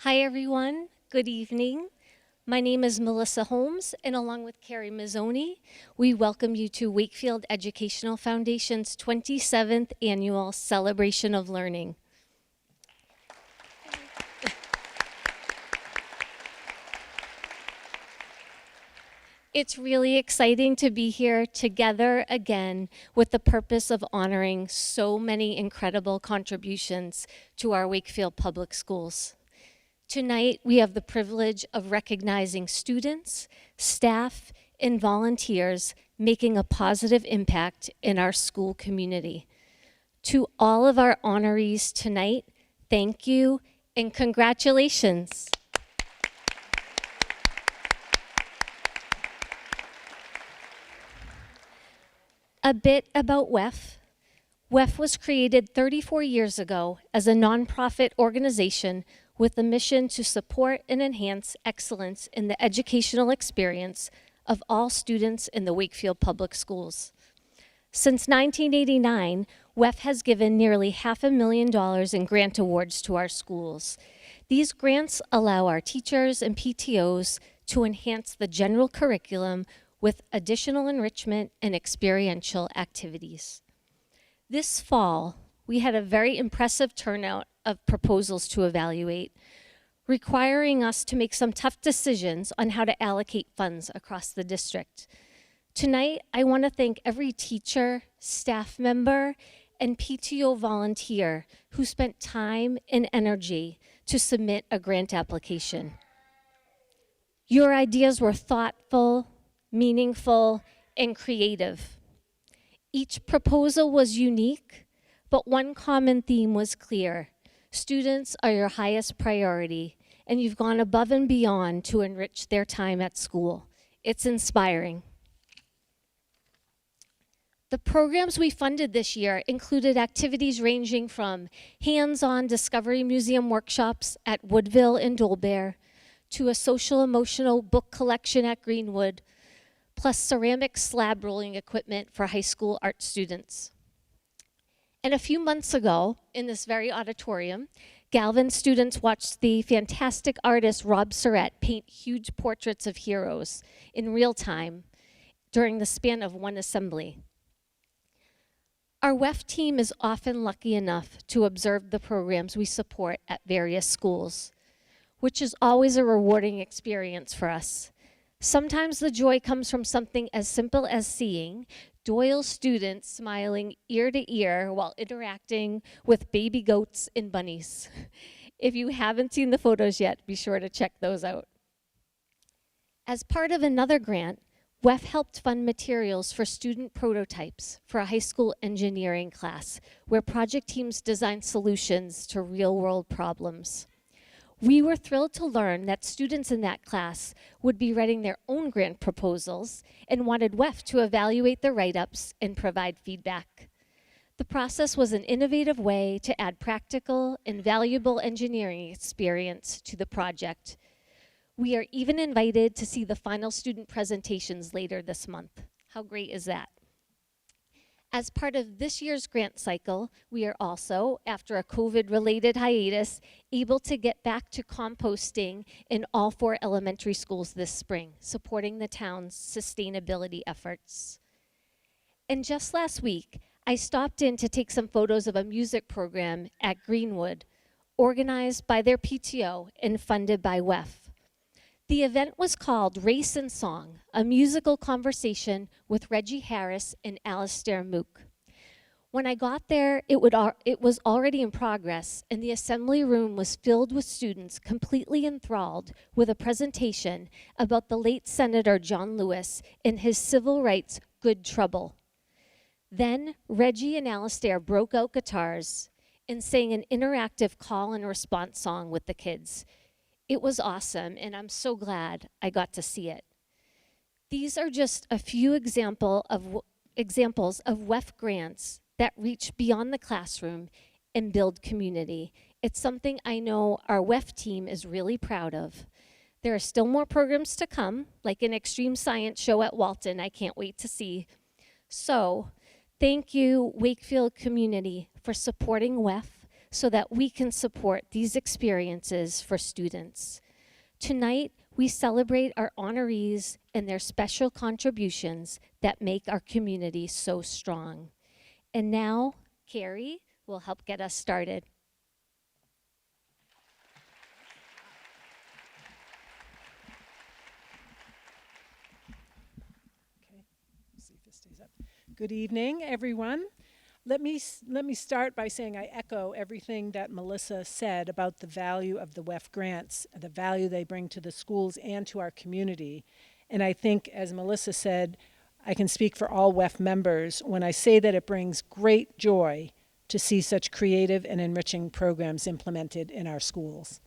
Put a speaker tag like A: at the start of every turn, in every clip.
A: Hi, everyone. Good evening. My name is Melissa Holmes, and along with Carrie Mazzoni, we welcome you to Wakefield Educational Foundation's 27th Annual Celebration of Learning. It's really exciting to be here together again with the purpose of honoring so many incredible contributions to our Wakefield Public Schools. Tonight, we have the privilege of recognizing students, staff, and volunteers making a positive impact in our school community. To all of our honorees tonight, thank you and congratulations. A bit about WEF. WEF was created 34 years ago as a nonprofit organization with the mission to support and enhance excellence in the educational experience of all students in the Wakefield Public Schools. Since 1989, WEF has given nearly $500,000 in grant awards to our schools. These grants allow our teachers and PTOs to enhance the general curriculum with additional enrichment and experiential activities. This fall, we had a very impressive turnout of proposals to evaluate, requiring us to make some tough decisions on how to allocate funds across the district. Tonight, I want to thank every teacher, staff member, and PTO volunteer who spent time and energy to submit a grant application. Your ideas were thoughtful, meaningful, and creative. Each proposal was unique, but one common theme was clear. Students are your highest priority, and you've gone above and beyond to enrich their time at school. It's inspiring. The programs we funded this year included activities ranging from hands-on Discovery Museum workshops at Woodville and Dolbear to a social-emotional book collection at Greenwood, plus ceramic slab rolling equipment for high school art students. And a few months ago, in this very auditorium, Galvin students watched the fantastic artist Rob Surratt paint huge portraits of heroes in real time during the span of one assembly. Our WEF team is often lucky enough to observe the programs we support at various schools, which is always a rewarding experience for us. Sometimes the joy comes from something as simple as seeing Doyle students smiling ear to ear while interacting with baby goats and bunnies. If you haven't seen the photos yet, be sure to check those out. As part of another grant, WEF helped fund materials for student prototypes for a high school engineering class where project teams design solutions to real-world problems. We were thrilled to learn that students in that class would be writing their own grant proposals and wanted WEF to evaluate the write-ups and provide feedback. The process was an innovative way to add practical and valuable engineering experience to the project. We are even invited to see the final student presentations later this month. How great is that? As part of this year's grant cycle, we are also, after a COVID-related hiatus, able to get back to composting in all 4 elementary schools this spring, supporting the town's sustainability efforts. And just last week, I stopped in to take some photos of a music program at Greenwood, organized by their PTO and funded by WEF. The event was called Race and Song, a musical conversation with Reggie Harris and Alastair Mook. When I got there, it was already in progress, and the assembly room was filled with students completely enthralled with a presentation about the late Senator John Lewis and his civil rights Good Trouble. Then Reggie and Alastair broke out guitars and sang an interactive call and response song with the kids. It was awesome, and I'm so glad I got to see it. These are just a few examples of WEF grants that reach beyond the classroom and build community. It's something I know our WEF team is really proud of. There are still more programs to come, like an extreme science show at Walton I can't wait to see. So, thank you, Wakefield community, for supporting WEF, so that we can support these experiences for students. Tonight, we celebrate our honorees and their special contributions that make our community so strong. And now, Carrie will help get us started.
B: Okay, see if this stays up. Good evening, everyone. Let me start by saying I echo everything that Melissa said about the value of the WEF grants, the value they bring to the schools and to our community. And I think, as Melissa said, I can speak for all WEF members when I say that it brings great joy to see such creative and enriching programs implemented in our schools.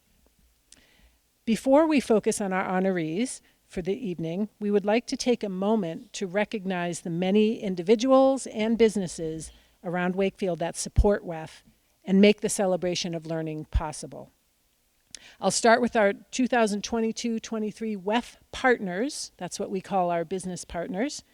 B: Before we focus on our honorees for the evening, we would like to take a moment to recognize the many individuals and businesses around Wakefield that support WEF and make the celebration of learning possible. I'll start with our 2022-23 WEF partners, that's what we call our business partners,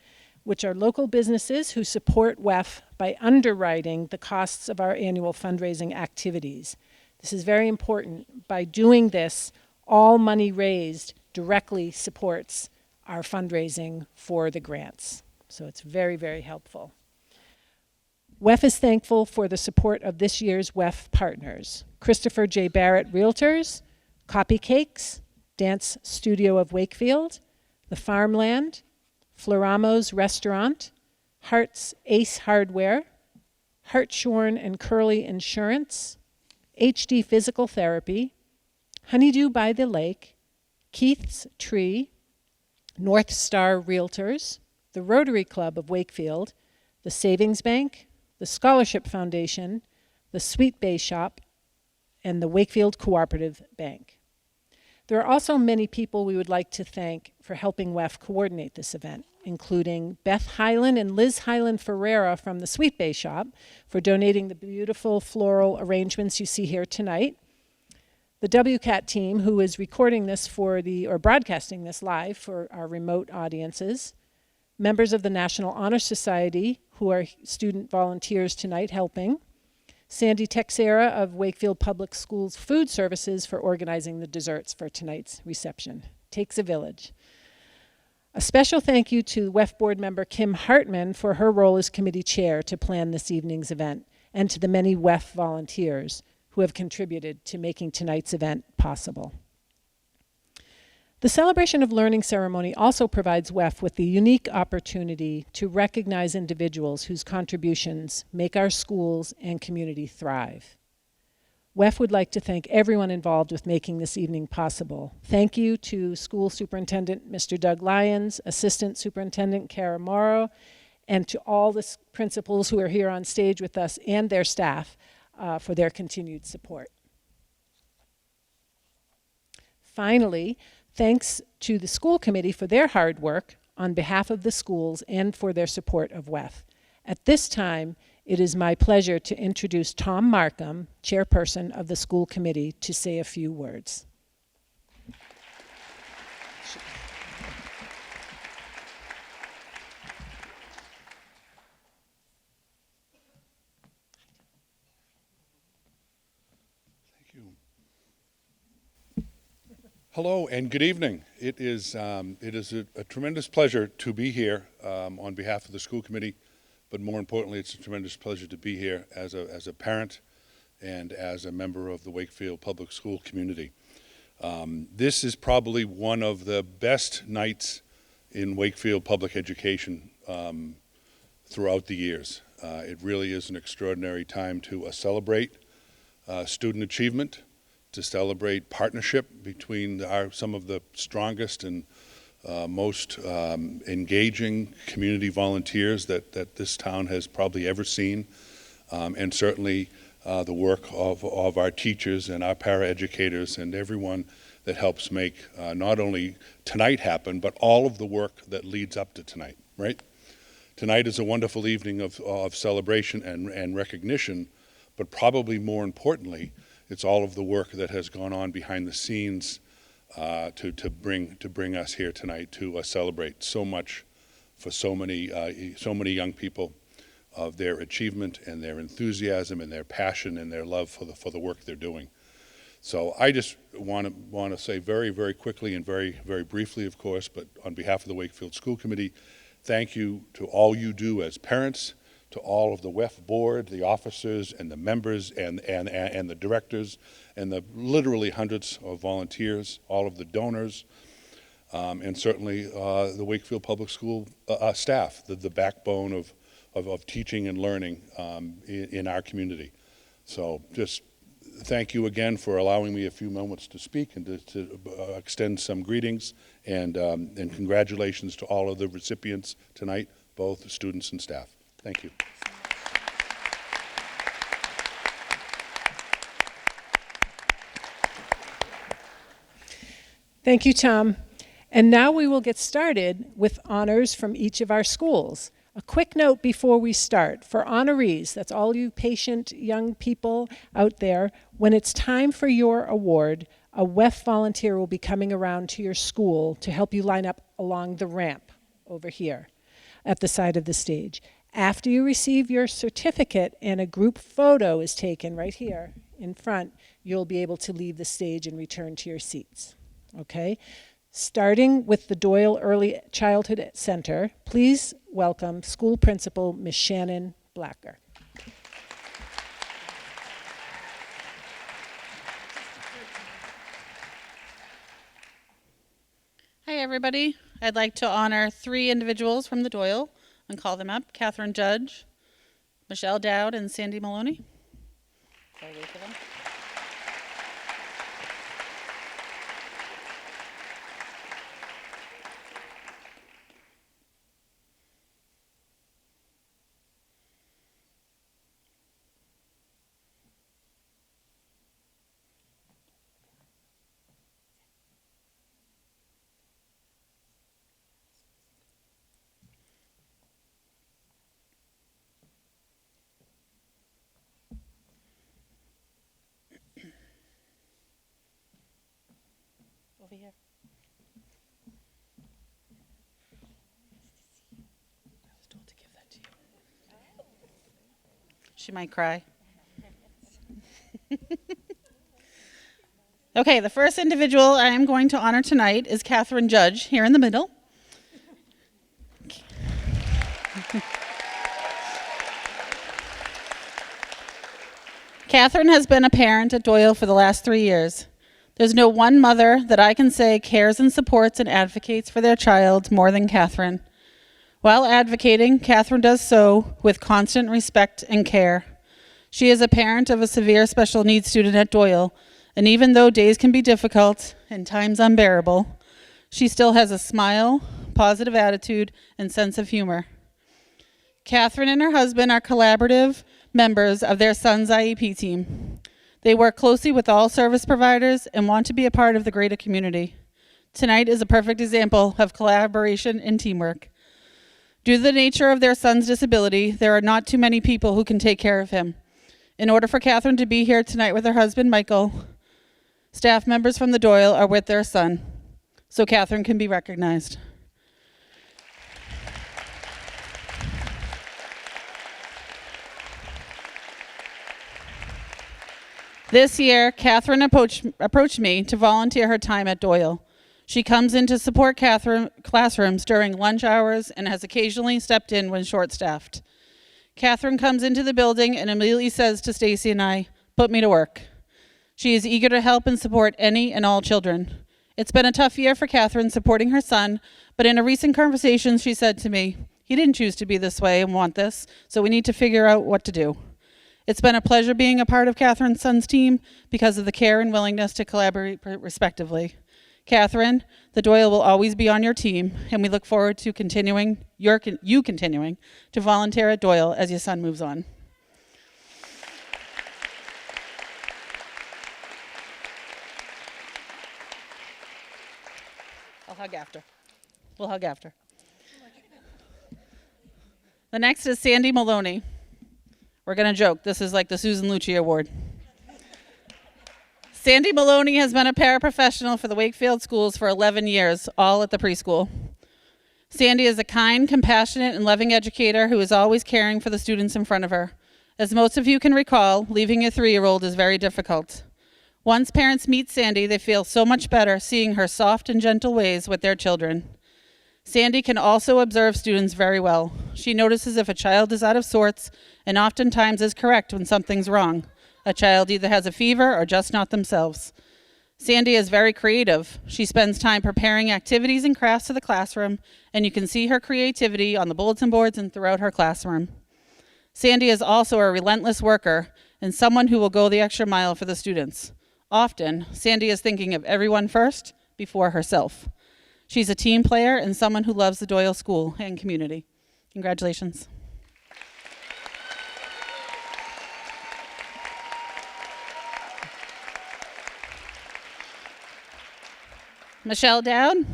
B: which are local businesses who support WEF by underwriting the costs of our annual fundraising activities. This is very important. By doing this, all money raised directly supports our fundraising for the grants. So it's very, very helpful. WEF is thankful for the support of this year's WEF partners: Christopher J. Barrett Realtors, Copy Cakes, Dance Studio of Wakefield, The Farmland, Floramo's Restaurant, Hart's Ace Hardware, Hartshorn and Curly Insurance, HD Physical Therapy, Honeydew by the Lake, Keith's Tree, North Star Realtors, the Rotary Club of Wakefield, the Savings Bank, the Scholarship Foundation, the Sweet Bay Shop, and the Wakefield Cooperative Bank. There are also many people we would like to thank for helping WEF coordinate this event, including Beth Hyland and Liz Hyland Ferreira from the Sweet Bay Shop for donating the beautiful floral arrangements you see here tonight, the WCAT team, who is recording this or broadcasting this live for our remote audiences, members of the National Honor Society, who are student volunteers tonight helping, Sandy Texera of Wakefield Public Schools Food Services for organizing the desserts for tonight's reception. Takes a village. A special thank you to WEF board member Kim Hartman for her role as committee chair to plan this evening's event, and to the many WEF volunteers who have contributed to making tonight's event possible. The Celebration of Learning ceremony also provides WEF with the unique opportunity to recognize individuals whose contributions make our schools and community thrive. WEF would like to thank everyone involved with making this evening possible. Thank you to School Superintendent Mr. Doug Lyons, Assistant Superintendent Kara Morrow, and to all the principals who are here on stage with us and their staff for their continued support. Finally, thanks to the school committee for their hard work on behalf of the schools and for their support of WEF. At this time, it is my pleasure to introduce Tom Markham, chairperson of the school committee, to say a few words.
C: Hello and good evening. It is a tremendous pleasure to be here on behalf of the school committee, but more importantly, it's a tremendous pleasure to be here as a parent and as a member of the Wakefield Public School community. This is probably one of the best nights in Wakefield public education throughout the years. It really is an extraordinary time to celebrate student achievement, to celebrate partnership between some of the strongest and most engaging community volunteers that this town has probably ever seen, and certainly the work of our teachers and our paraeducators and everyone that helps make not only tonight happen, but all of the work that leads up to tonight, right? Tonight is a wonderful evening of celebration and recognition, but probably more importantly, it's all of the work that has gone on behind the scenes to bring us here tonight to celebrate so much for so many young people of their achievement and their enthusiasm and their passion and their love for the work they're doing. So I just want to say very, very quickly and very, very briefly, of course, but on behalf of the Wakefield School Committee, thank you to all you do as parents, to all of the WEF board, the officers and the members and the directors and the literally hundreds of volunteers, all of the donors, and certainly the Wakefield Public School staff, the backbone of teaching and learning in our community. So just thank you again for allowing me a few moments to speak and to extend some greetings and congratulations to all of the recipients tonight, both students and staff. Thank you.
B: Thank you, Tom. And now we will get started with honors from each of our schools. A quick note before we start. For honorees, that's all you patient young people out there, when it's time for your award, a WEF volunteer will be coming around to your school to help you line up along the ramp over here at the side of the stage. After you receive your certificate and a group photo is taken right here in front, you'll be able to leave the stage and return to your seats. Okay? Starting with the Doyle Early Childhood Center, please welcome School Principal Ms. Shannon Blacker.
D: Hi, everybody. I'd like to honor 3 individuals from the Doyle and call them up. Catherine Judge, Michelle Dowd, and Sandy Maloney. Shall I wait for them? Over here. I was told to give that to you. She might cry. Okay, the first individual I am going to honor tonight is Catherine Judge, here in the middle. Catherine has been a parent at Doyle for the last 3 years. There's no one mother that I can say cares and supports and advocates for their child more than Catherine. While advocating, Catherine does so with constant respect and care. She is a parent of a severe special needs student at Doyle, and even though days can be difficult and times unbearable, she still has a smile, positive attitude, and sense of humor. Catherine and her husband are collaborative members of their son's IEP team. They work closely with all service providers and want to be a part of the greater community. Tonight is a perfect example of collaboration and teamwork. Due to the nature of their son's disability, there are not too many people who can take care of him. In order for Catherine to be here tonight with her husband, Michael, staff members from the Doyle are with their son, so Catherine can be recognized. This year, Catherine approached me to volunteer her time at Doyle. She comes in to support classrooms during lunch hours and has occasionally stepped in when short-staffed. Catherine comes into the building and immediately says to Stacy and I, "Put me to work." She is eager to help and support any and all children. It's been a tough year for Catherine supporting her son, but in a recent conversation she said to me, "He didn't choose to be this way and want this, so we need to figure out what to do." It's been a pleasure being a part of Catherine's son's team because of the care and willingness to collaborate respectively. Catherine, the Doyle will always be on your team, and we look forward to continuing to volunteer at Doyle as your son moves on. I'll hug after. We'll hug after. The next is Sandy Maloney. We're going to joke. This is like the Susan Lucci Award. Sandy Maloney has been a paraprofessional for the Wakefield schools for 11 years, all at the preschool. Sandy is a kind, compassionate, and loving educator who is always caring for the students in front of her. As most of you can recall, leaving a 3-year-old is very difficult. Once parents meet Sandy, they feel so much better seeing her soft and gentle ways with their children. Sandy can also observe students very well. She notices if a child is out of sorts and oftentimes is correct when something's wrong. A child either has a fever or just not themselves. Sandy is very creative. She spends time preparing activities and crafts for the classroom, and you can see her creativity on the bulletin boards and throughout her classroom. Sandy is also a relentless worker and someone who will go the extra mile for the students. Often, Sandy is thinking of everyone first before herself. She's a team player and someone who loves the Doyle School and community. Congratulations. Michelle Dowd.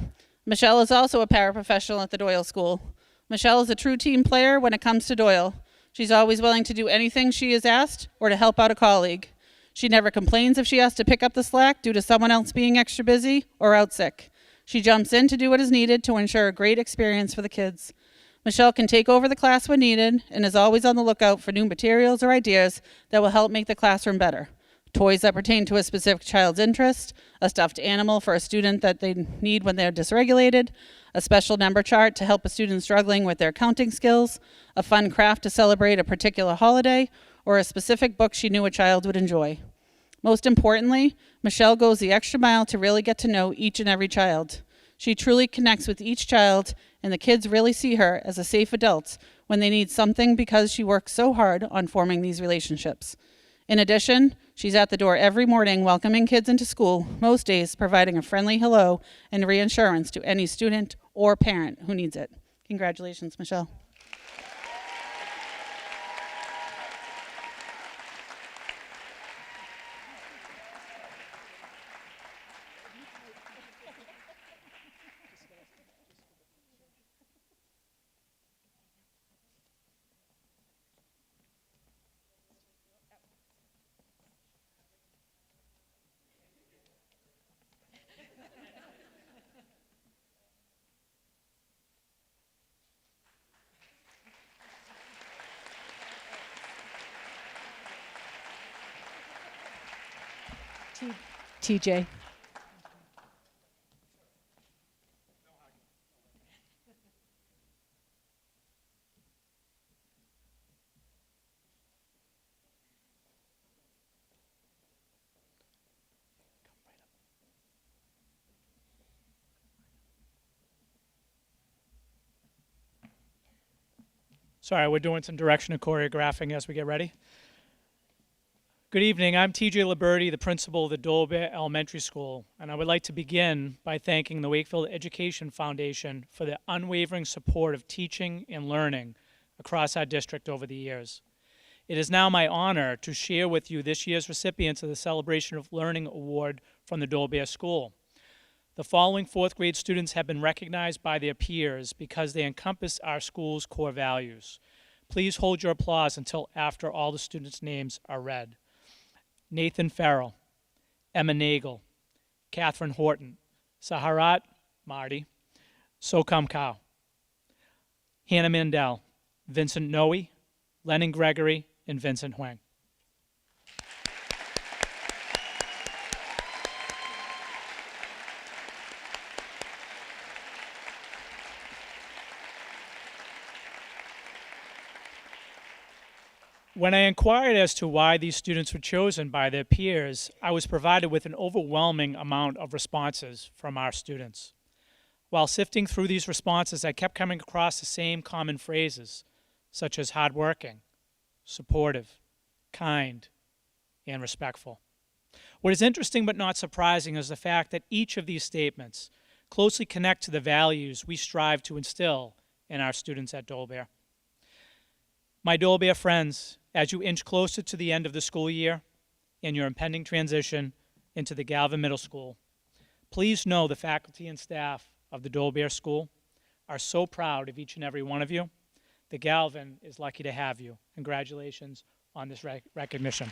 D: Michelle is also a paraprofessional at the Doyle School. Michelle is a true team player when it comes to Doyle. She's always willing to do anything she is asked or to help out a colleague. She never complains if she has to pick up the slack due to someone else being extra busy or out sick. She jumps in to do what is needed to ensure a great experience for the kids. Michelle can take over the class when needed and is always on the lookout for new materials or ideas that will help make the classroom better. Toys that pertain to a specific child's interest, a stuffed animal for a student that they need when they're dysregulated, a special number chart to help a student struggling with their counting skills, a fun craft to celebrate a particular holiday, or a specific book she knew a child would enjoy. Most importantly, Michelle goes the extra mile to really get to know each and every child. She truly connects with each child, and the kids really see her as a safe adult when they need something because she works so hard on forming these relationships. In addition, she's at the door every morning welcoming kids into school, most days providing a friendly hello and reassurance to any student or parent who needs it. Congratulations, Michelle.
B: TJ.
E: Sorry, we're doing some direction and choreographing as we get ready. Good evening. I'm TJ Liberty, the principal of the Dolbear Elementary School, and I would like to begin by thanking the Wakefield Education Foundation for their unwavering support of teaching and learning across our district over the years. It is now my honor to share with you this year's recipients of the Celebration of Learning Award from the Dolbear School. The following fourth grade students have been recognized by their peers because they encompass our school's core values. Please hold your applause until after all the students' names are read. Nathan Farrell, Emma Nagel, Catherine Horton, Saharat Marty, Sokam Kao, Hannah Mandel, Vincent Noe, Lennon Gregory, and Vincent Huang. When I inquired as to why these students were chosen by their peers, I was provided with an overwhelming amount of responses from our students. While sifting through these responses, I kept coming across the same common phrases, such as hardworking, supportive, kind, and respectful. What is interesting but not surprising is the fact that each of these statements closely connect to the values we strive to instill in our students at Dolbear. My Dolbear friends, as you inch closer to the end of the school year and your impending transition into the Galvin Middle School, please know the faculty and staff of the Dolbear School are so proud of each and every one of you. The Galvin is lucky to have you. Congratulations on this recognition.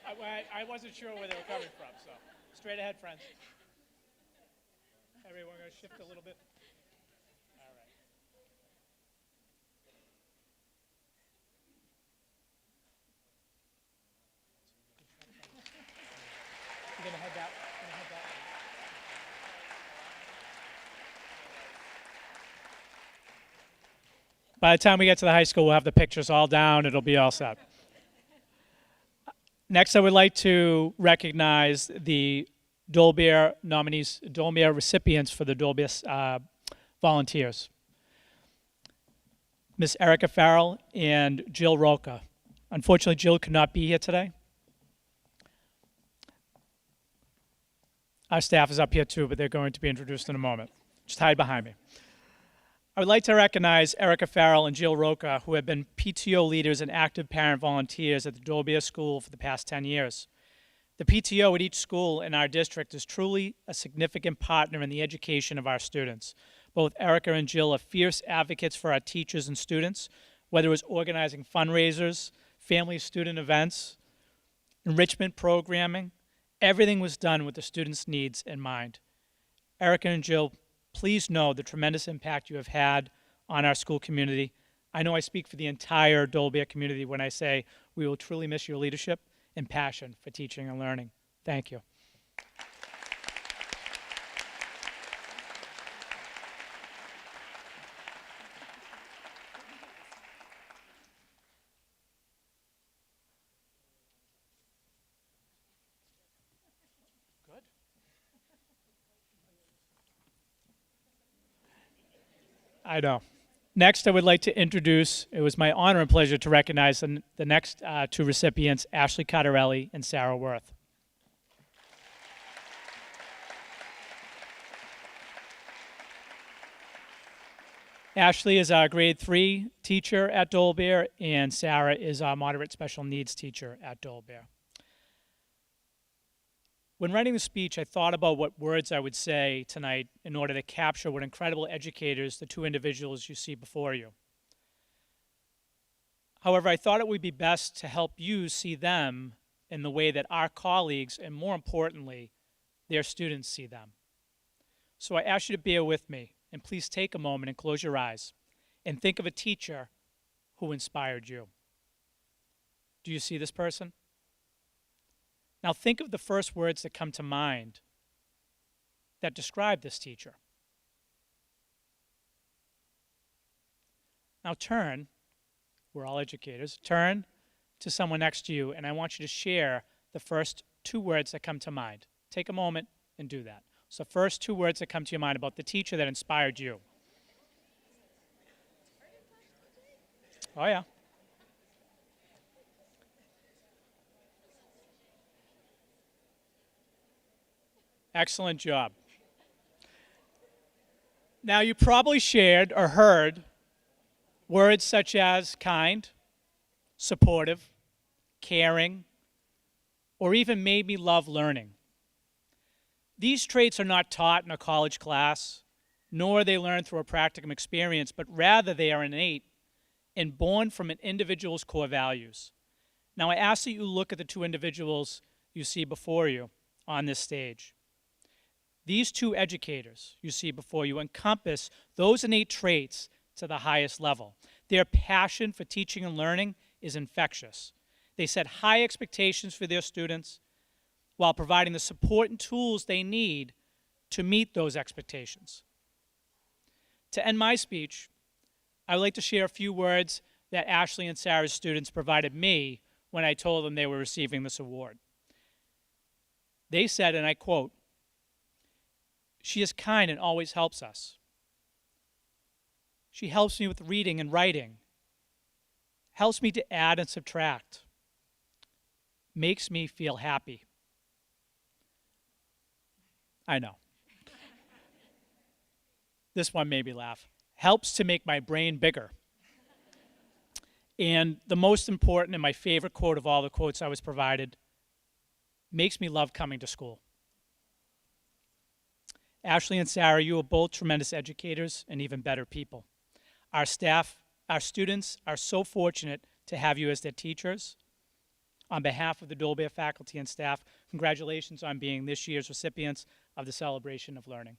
E: I wasn't sure where they were coming from, so straight ahead, friends. Everyone going to shift a little bit. All right. You're going to head that way. By the time we get to the high school, we'll have the pictures all down. It'll be all set. Next, I would like to recognize the Dole Bear nominees, Dole Bear recipients for the Dole Bear volunteers. Miss Erica Farrell and Jill Roca. Unfortunately, Jill could not be here today. Our staff is up here too, but they're going to be introduced in a moment. Just hide behind me. I would like to recognize Erica Farrell and Jill Roca, who have been PTO leaders and active parent volunteers at the Dole Bear School for the past 10 years. The PTO at each school in our district is truly a significant partner in the education of our students. Both Erica and Jill are fierce advocates for our teachers and students, whether it was organizing fundraisers, family student events, enrichment programming. Everything was done with the students' needs in mind. Erica and Jill, please know the tremendous impact you have had on our school community. I know I speak for the entire Dole Bear community when I say we will truly miss your leadership and passion for teaching and learning. Thank you. Good. I know. Next, I would like to introduce, it was my honor and pleasure to recognize the next two recipients, Ashley Cardarelli and Sarah Worth. Ashley is our grade 3 teacher at Dole Bear, and Sarah is our moderate special needs teacher at Dole Bear. When writing the speech, I thought about what words I would say tonight in order to capture what incredible educators the two individuals you see before you. However, I thought it would be best to help you see them in the way that our colleagues, and more importantly, their students see them. So I ask you to bear with me, and please take a moment and close your eyes and think of a teacher who inspired you. Do you see this person? Now think of the first words that come to mind that describe this teacher. Now turn, we're all educators, turn to someone next to you, and I want you to share the first two words that come to mind. Take a moment and do that. So first two words that come to your mind about the teacher that inspired you. Oh yeah. Excellent job. Now, you probably shared or heard words such as kind, supportive, caring, or even made me love learning. These traits are not taught in a college class, nor are they learned through a practicum experience, but rather they are innate and born from an individual's core values. Now, I ask that you look at the two individuals you see before you on this stage. These two educators you see before you encompass those innate traits to the highest level. Their passion for teaching and learning is infectious. They set high expectations for their students while providing the support and tools they need to meet those expectations. To end my speech, I would like to share a few words that Ashley and Sarah's students provided me when I told them they were receiving this award. They said, and I quote, "She is kind and always helps us. She helps me with reading and writing, helps me to add and subtract, makes me feel happy." I know. This one made me laugh. "Helps to make my brain bigger." And the most important and my favorite quote of all the quotes I was provided, "makes me love coming to school." Ashley and Sarah, you are both tremendous educators and even better people. Our staff, our students are so fortunate to have you as their teachers. On behalf of the Dolbear faculty and staff, congratulations on being this year's recipients of the Celebration of Learning.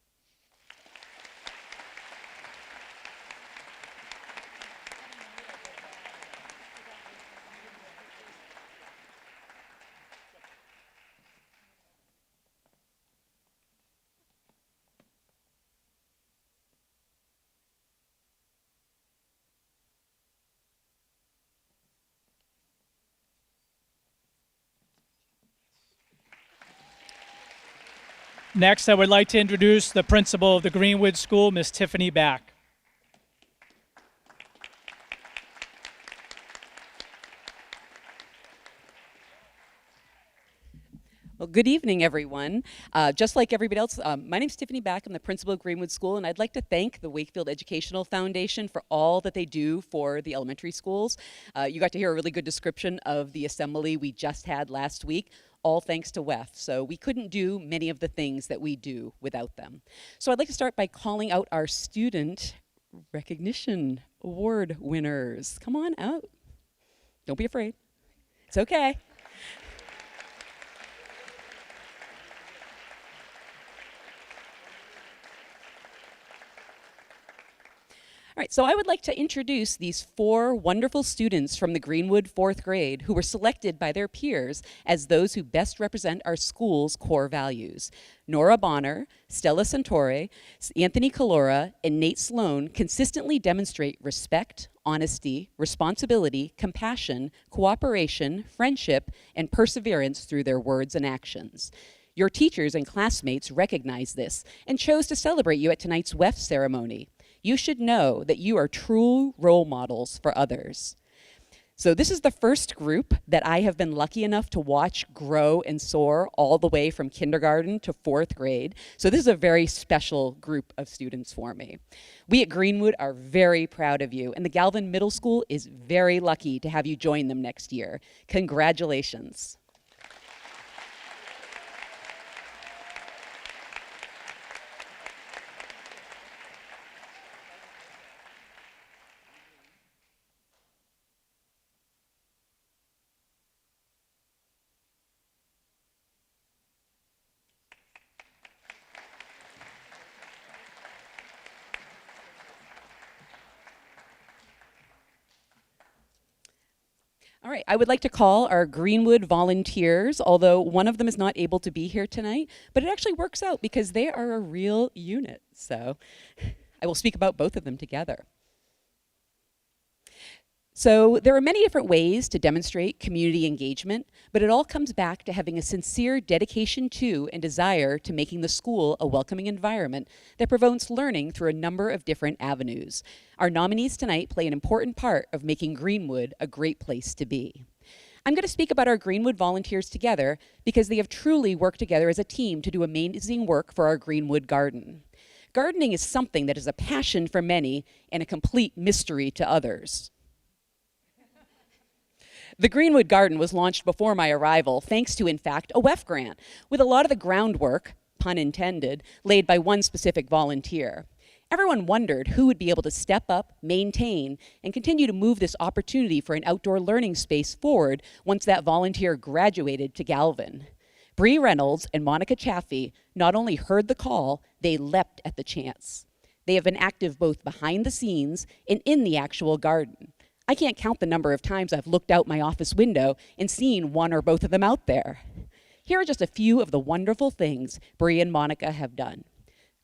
E: Next, I would like to introduce the principal of the Greenwood School, Ms. Tiffany Back.
F: Well, good evening, everyone. Just like everybody else, my name's Tiffany Back. I'm the principal of Greenwood School, and I'd like to thank the Wakefield Educational Foundation for all that they do for the elementary schools. You got to hear a really good description of the assembly we just had last week, all thanks to WEF. So we couldn't do many of the things that we do without them. So I'd like to start by calling out our Student Recognition Award winners. Come on out. Don't be afraid. It's okay. All right, so I would like to introduce these 4 wonderful students from the Greenwood 4th grade who were selected by their peers as those who best represent our school's core values. Nora Bonner, Stella Santore, Anthony Calora, and Nate Sloan consistently demonstrate respect, honesty, responsibility, compassion, cooperation, friendship, and perseverance through their words and actions. Your teachers and classmates recognize this and chose to celebrate you at tonight's WEF ceremony. You should know that you are true role models for others. So this is the first group that I have been lucky enough to watch grow and soar all the way from kindergarten to 4th grade. So this is a very special group of students for me. We at Greenwood are very proud of you, and the Galvin Middle School is very lucky to have you join them next year. Congratulations. All right, I would like to call our Greenwood volunteers, although one of them is not able to be here tonight, but it actually works out because they are a real unit. So I will speak about both of them together. So there are many different ways to demonstrate community engagement, but it all comes back to having a sincere dedication to and desire to making the school a welcoming environment that promotes learning through a number of different avenues. Our nominees tonight play an important part of making Greenwood a great place to be. I'm going to speak about our Greenwood volunteers together because they have truly worked together as a team to do amazing work for our Greenwood garden. Gardening is something that is a passion for many and a complete mystery to others. The Greenwood Garden was launched before my arrival, thanks to, in fact, a WEF grant, with a lot of the groundwork, pun intended, laid by one specific volunteer. Everyone wondered who would be able to step up, maintain, and continue to move this opportunity for an outdoor learning space forward once that volunteer graduated to Galvin. Bree Reynolds and Monica Chaffee not only heard the call, they leapt at the chance. They have been active both behind the scenes and in the actual garden. I can't count the number of times I've looked out my office window and seen one or both of them out there. Here are just a few of the wonderful things Bree and Monica have done.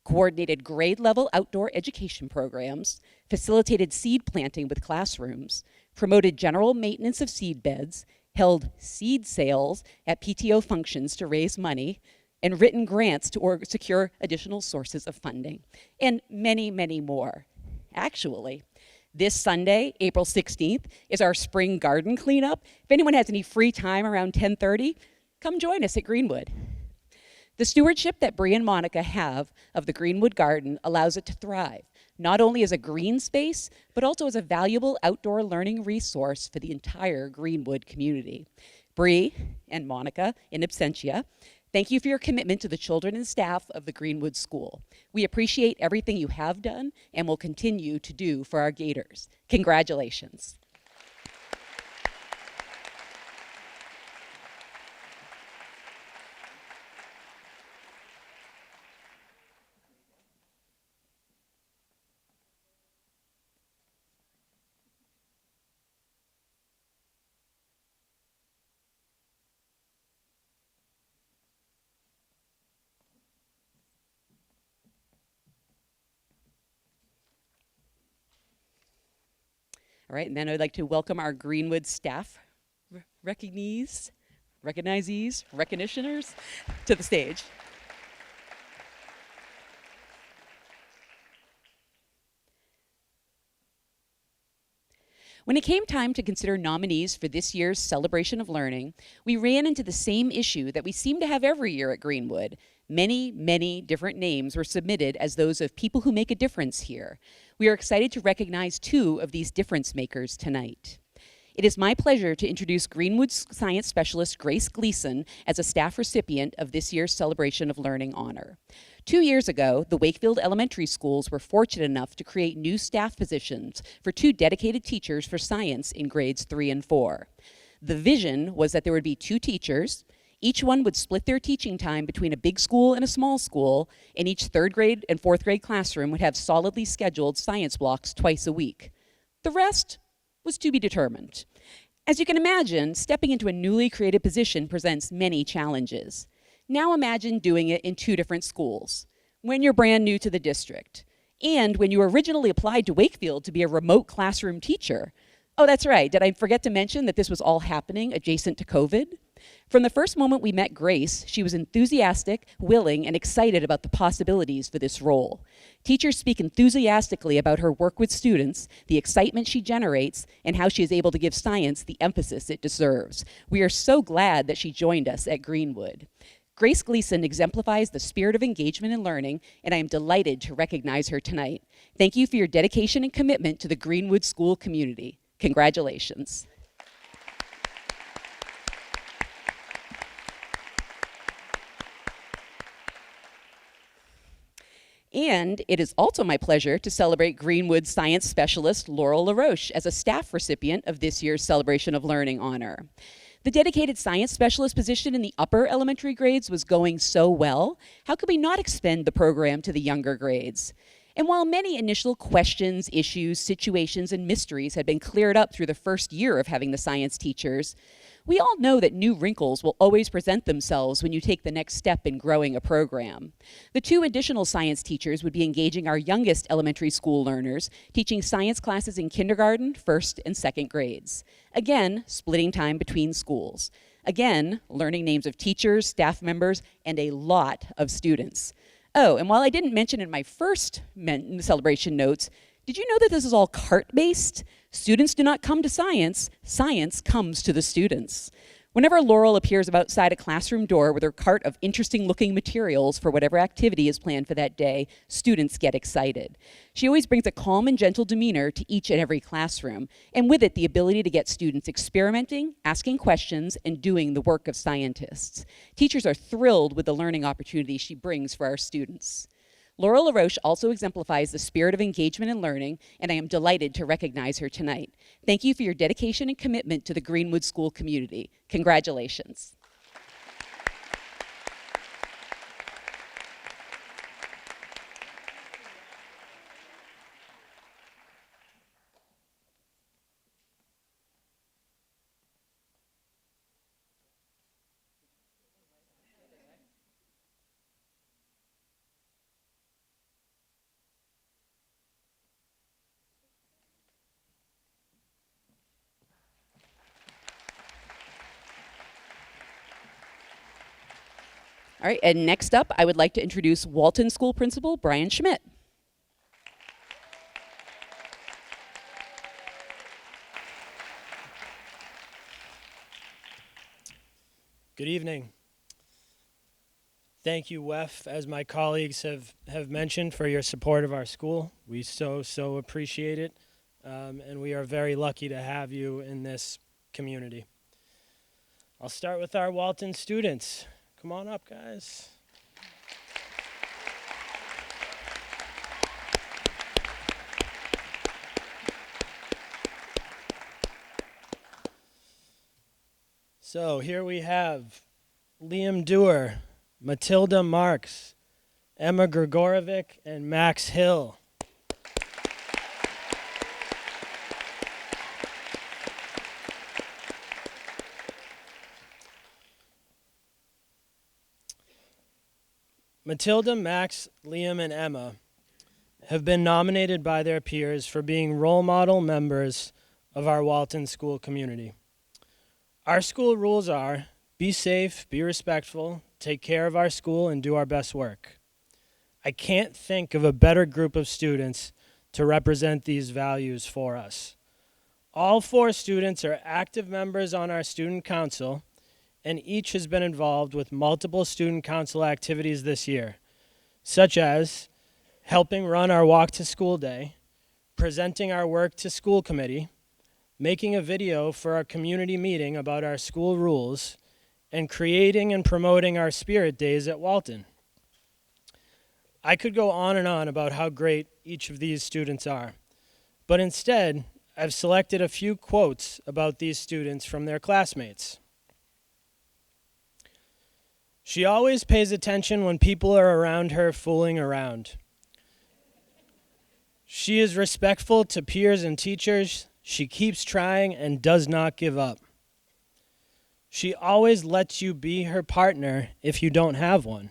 F: Coordinated grade-level outdoor education programs, facilitated seed planting with classrooms, promoted general maintenance of seed beds, held seed sales at PTO functions to raise money, and written grants to secure additional sources of funding, and many, many more. Actually, this Sunday, April 16th, is our spring garden cleanup. If anyone has any free time around 10:30, come join us at Greenwood. The stewardship that Bree and Monica have of the Greenwood Garden allows it to thrive, not only as a green space, but also as a valuable outdoor learning resource for the entire Greenwood community. Bree and Monica, in absentia, thank you for your commitment to the children and staff of the Greenwood School. We appreciate everything you have done and will continue to do for our Gators. Congratulations. All right, and then I'd like to welcome our Greenwood staff recognitioners to the stage. When it came time to consider nominees for this year's Celebration of Learning, we ran into the same issue that we seem to have every year at Greenwood. Many, many different names were submitted as those of people who make a difference here. We are excited to recognize 2 of these difference makers tonight. It is my pleasure to introduce Greenwood's science specialist Grace Gleason as a staff recipient of this year's Celebration of Learning honor. 2 years ago, the Wakefield elementary schools were fortunate enough to create new staff positions for 2 dedicated teachers for science in grades 3 and 4. The vision was that there would be 2 teachers. Each one would split their teaching time between a big school and a small school, and each 3rd grade and 4th grade classroom would have solidly scheduled science blocks twice a week. The rest was to be determined. As you can imagine, stepping into a newly created position presents many challenges. Now imagine doing it in 2 different schools, when you're brand new to the district, and when you originally applied to Wakefield to be a remote classroom teacher. Oh, that's right, did I forget to mention that this was all happening adjacent to COVID? From the first moment we met Grace, she was enthusiastic, willing, and excited about the possibilities for this role. Teachers speak enthusiastically about her work with students, the excitement she generates, and how she is able to give science the emphasis it deserves. We are so glad that she joined us at Greenwood. Grace Gleason exemplifies the spirit of engagement and learning, and I am delighted to recognize her tonight. Thank you for your dedication and commitment to the Greenwood school community. Congratulations. And it is also my pleasure to celebrate Greenwood science specialist Laurel LaRoche as a staff recipient of this year's Celebration of Learning honor. The dedicated science specialist position in the upper elementary grades was going so well, how could we not extend the program to the younger grades? And while many initial questions, issues, situations, and mysteries had been cleared up through the first year of having the science teachers, we all know that new wrinkles will always present themselves when you take the next step in growing a program. The 2 additional science teachers would be engaging our youngest elementary school learners, teaching science classes in kindergarten, 1st, and 2nd grades. Again, splitting time between schools. Again, learning names of teachers, staff members, and a lot of students. Oh, and while I didn't mention in my first celebration notes, did you know that this is all cart-based? Students do not come to science, science comes to the students. Whenever Laurel appears outside a classroom door with her cart of interesting-looking materials for whatever activity is planned for that day, students get excited. She always brings a calm and gentle demeanor to each and every classroom, and with it the ability to get students experimenting, asking questions, and doing the work of scientists. Teachers are thrilled with the learning opportunities she brings for our students. Laurel LaRoche also exemplifies the spirit of engagement and learning, and I am delighted to recognize her tonight. Thank you for your dedication and commitment to the Greenwood School community. Congratulations. All right, and next up, I would like to introduce Walton School Principal Brian Schmidt.
G: Good evening. Thank you, WEF, as my colleagues have mentioned, for your support of our school. We so appreciate it, and we are very lucky to have you in this community. I'll start with our Walton students. Come on up, guys. So here we have Liam Dewar, Matilda Marks, Emma Grigorovic, and Max Hill. Matilda, Max, Liam, and Emma have been nominated by their peers for being role model members of our Walton school community. Our school rules are be safe, be respectful, take care of our school, and do our best work. I can't think of a better group of students to represent these values for us. All 4 students are active members on our student council, and each has been involved with multiple student council activities this year, such as helping run our walk to school day, presenting our work to school committee, making a video for our community meeting about our school rules, and creating and promoting our spirit days at Walton. I could go on and on about how great each of these students are, but instead, I've selected a few quotes about these students from their classmates. She always pays attention when people are around her fooling around. She is respectful to peers and teachers. She keeps trying and does not give up. She always lets you be her partner if you don't have one.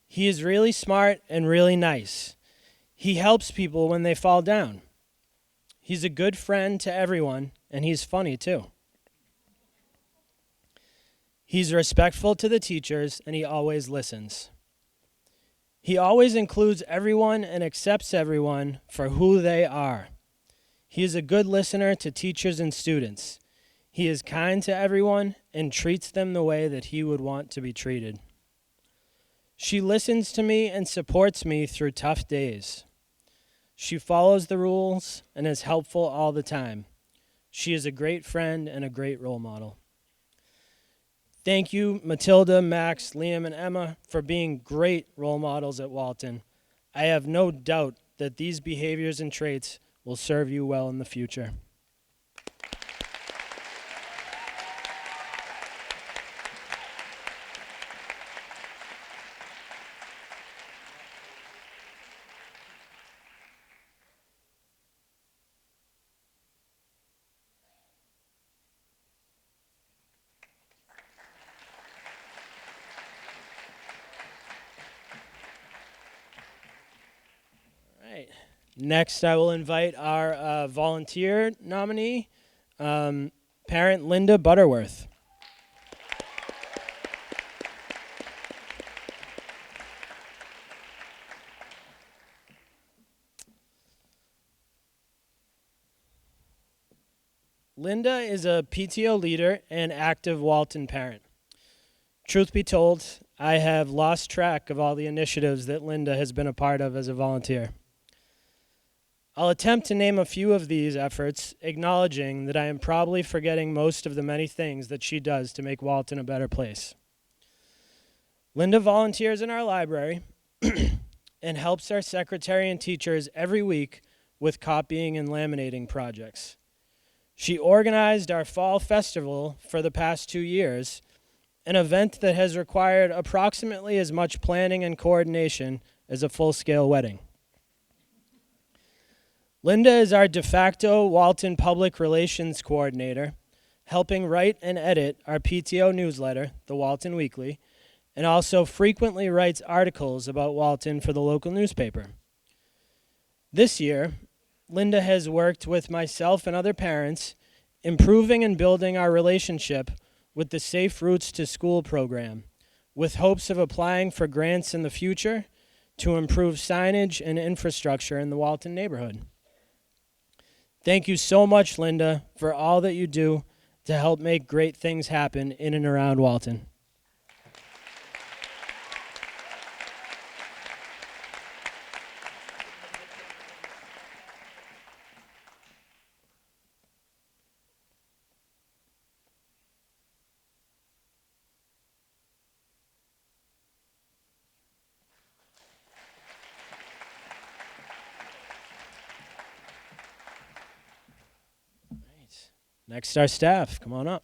G: He is really smart and really nice. He helps people when they fall down. He's a good friend to everyone, and he's funny too. He's respectful to the teachers, and he always listens. He always includes everyone and accepts everyone for who they are. He is a good listener to teachers and students. He is kind to everyone and treats them the way that he would want to be treated. She listens to me and supports me through tough days. She follows the rules and is helpful all the time. She is a great friend and a great role model. Thank you, Matilda, Max, Liam, and Emma, for being great role models at Walton. I have no doubt that these behaviors and traits will serve you well in the future. Next, I will invite our volunteer nominee, parent Linda Butterworth. Linda is a PTO leader and active Walton parent. Truth be told, I have lost track of all the initiatives that Linda has been a part of as a volunteer. I'll attempt to name a few of these efforts, acknowledging that I am probably forgetting most of the many things that she does to make Walton a better place. Linda volunteers in our library and helps our secretary and teachers every week with copying and laminating projects. She organized our fall festival for the past 2 years, an event that has required approximately as much planning and coordination as a full-scale wedding. Linda is our de facto Walton Public Relations Coordinator, helping write and edit our PTO newsletter, the Walton Weekly, and also frequently writes articles about Walton for the local newspaper. This year, Linda has worked with myself and other parents, improving and building our relationship with the Safe Routes to School program, with hopes of applying for grants in the future to improve signage and infrastructure in the Walton neighborhood. Thank you so much, Linda, for all that you do to help make great things happen in and around Walton. Next, our staff. Come on up.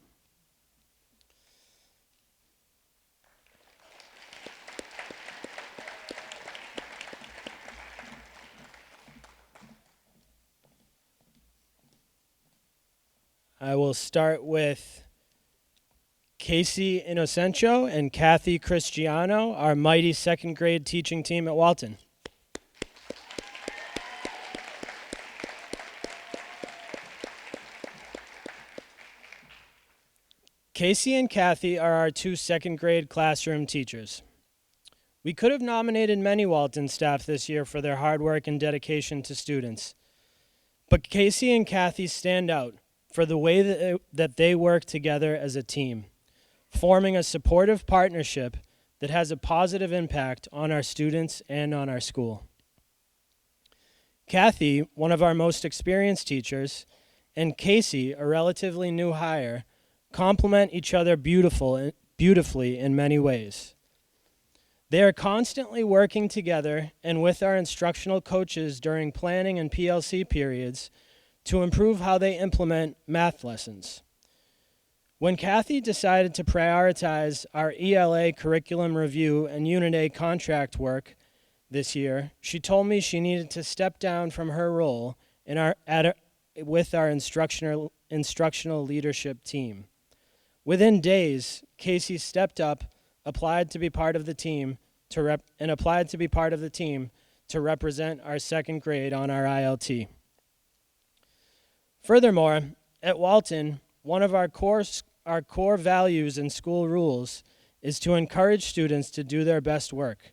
G: I will start with Casey Inocencio and Kathy Cristiano, our mighty second grade teaching team at Walton. Casey and Kathy are our two second grade classroom teachers. We could have nominated many Walton staff this year for their hard work and dedication to students. But Casey and Kathy stand out for the way that they work together as a team, forming a supportive partnership that has a positive impact on our students and on our school. Kathy, one of our most experienced teachers, and Casey, a relatively new hire, complement each other beautifully in many ways. They are constantly working together and with our instructional coaches during planning and PLC periods to improve how they implement math lessons. When Kathy decided to prioritize our ELA curriculum review and Unit A contract work this year, she told me she needed to step down from her role with our instructional leadership team. Within days, Casey stepped up, applied to be part of the team to represent our second grade on our ILT. Furthermore, at Walton, one of our core values and school rules is to encourage students to do their best work.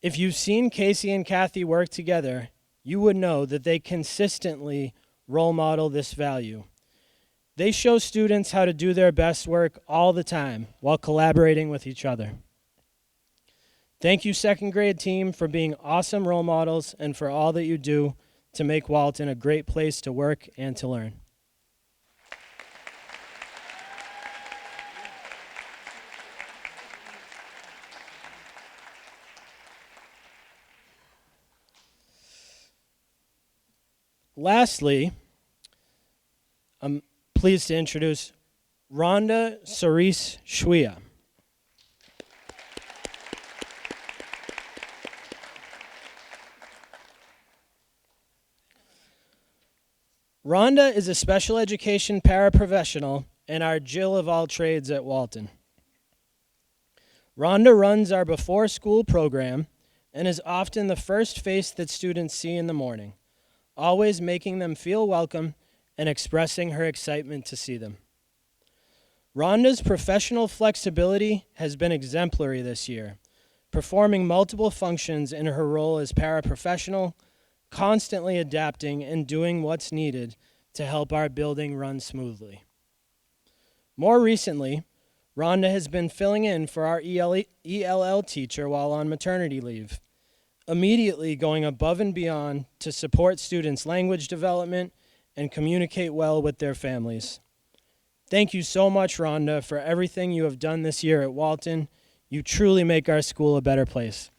G: If you've seen Casey and Kathy work together, you would know that they consistently role model this value. They show students how to do their best work all the time while collaborating with each other. Thank you, second grade team, for being awesome role models and for all that you do to make Walton a great place to work and to learn. Lastly, I'm pleased to introduce Rhonda Cerise Shwia. Rhonda is a special education paraprofessional and our Jill of all trades at Walton. Rhonda runs our before school program and is often the first face that students see in the morning, always making them feel welcome and expressing her excitement to see them. Rhonda's professional flexibility has been exemplary this year, performing multiple functions in her role as paraprofessional, constantly adapting and doing what's needed to help our building run smoothly. More recently, Rhonda has been filling in for our ELL teacher while on maternity leave, immediately going above and beyond to support students' language development and communicate well with their families. Thank you so much, Rhonda, for everything you have done this year at Walton. You truly make our school a better place.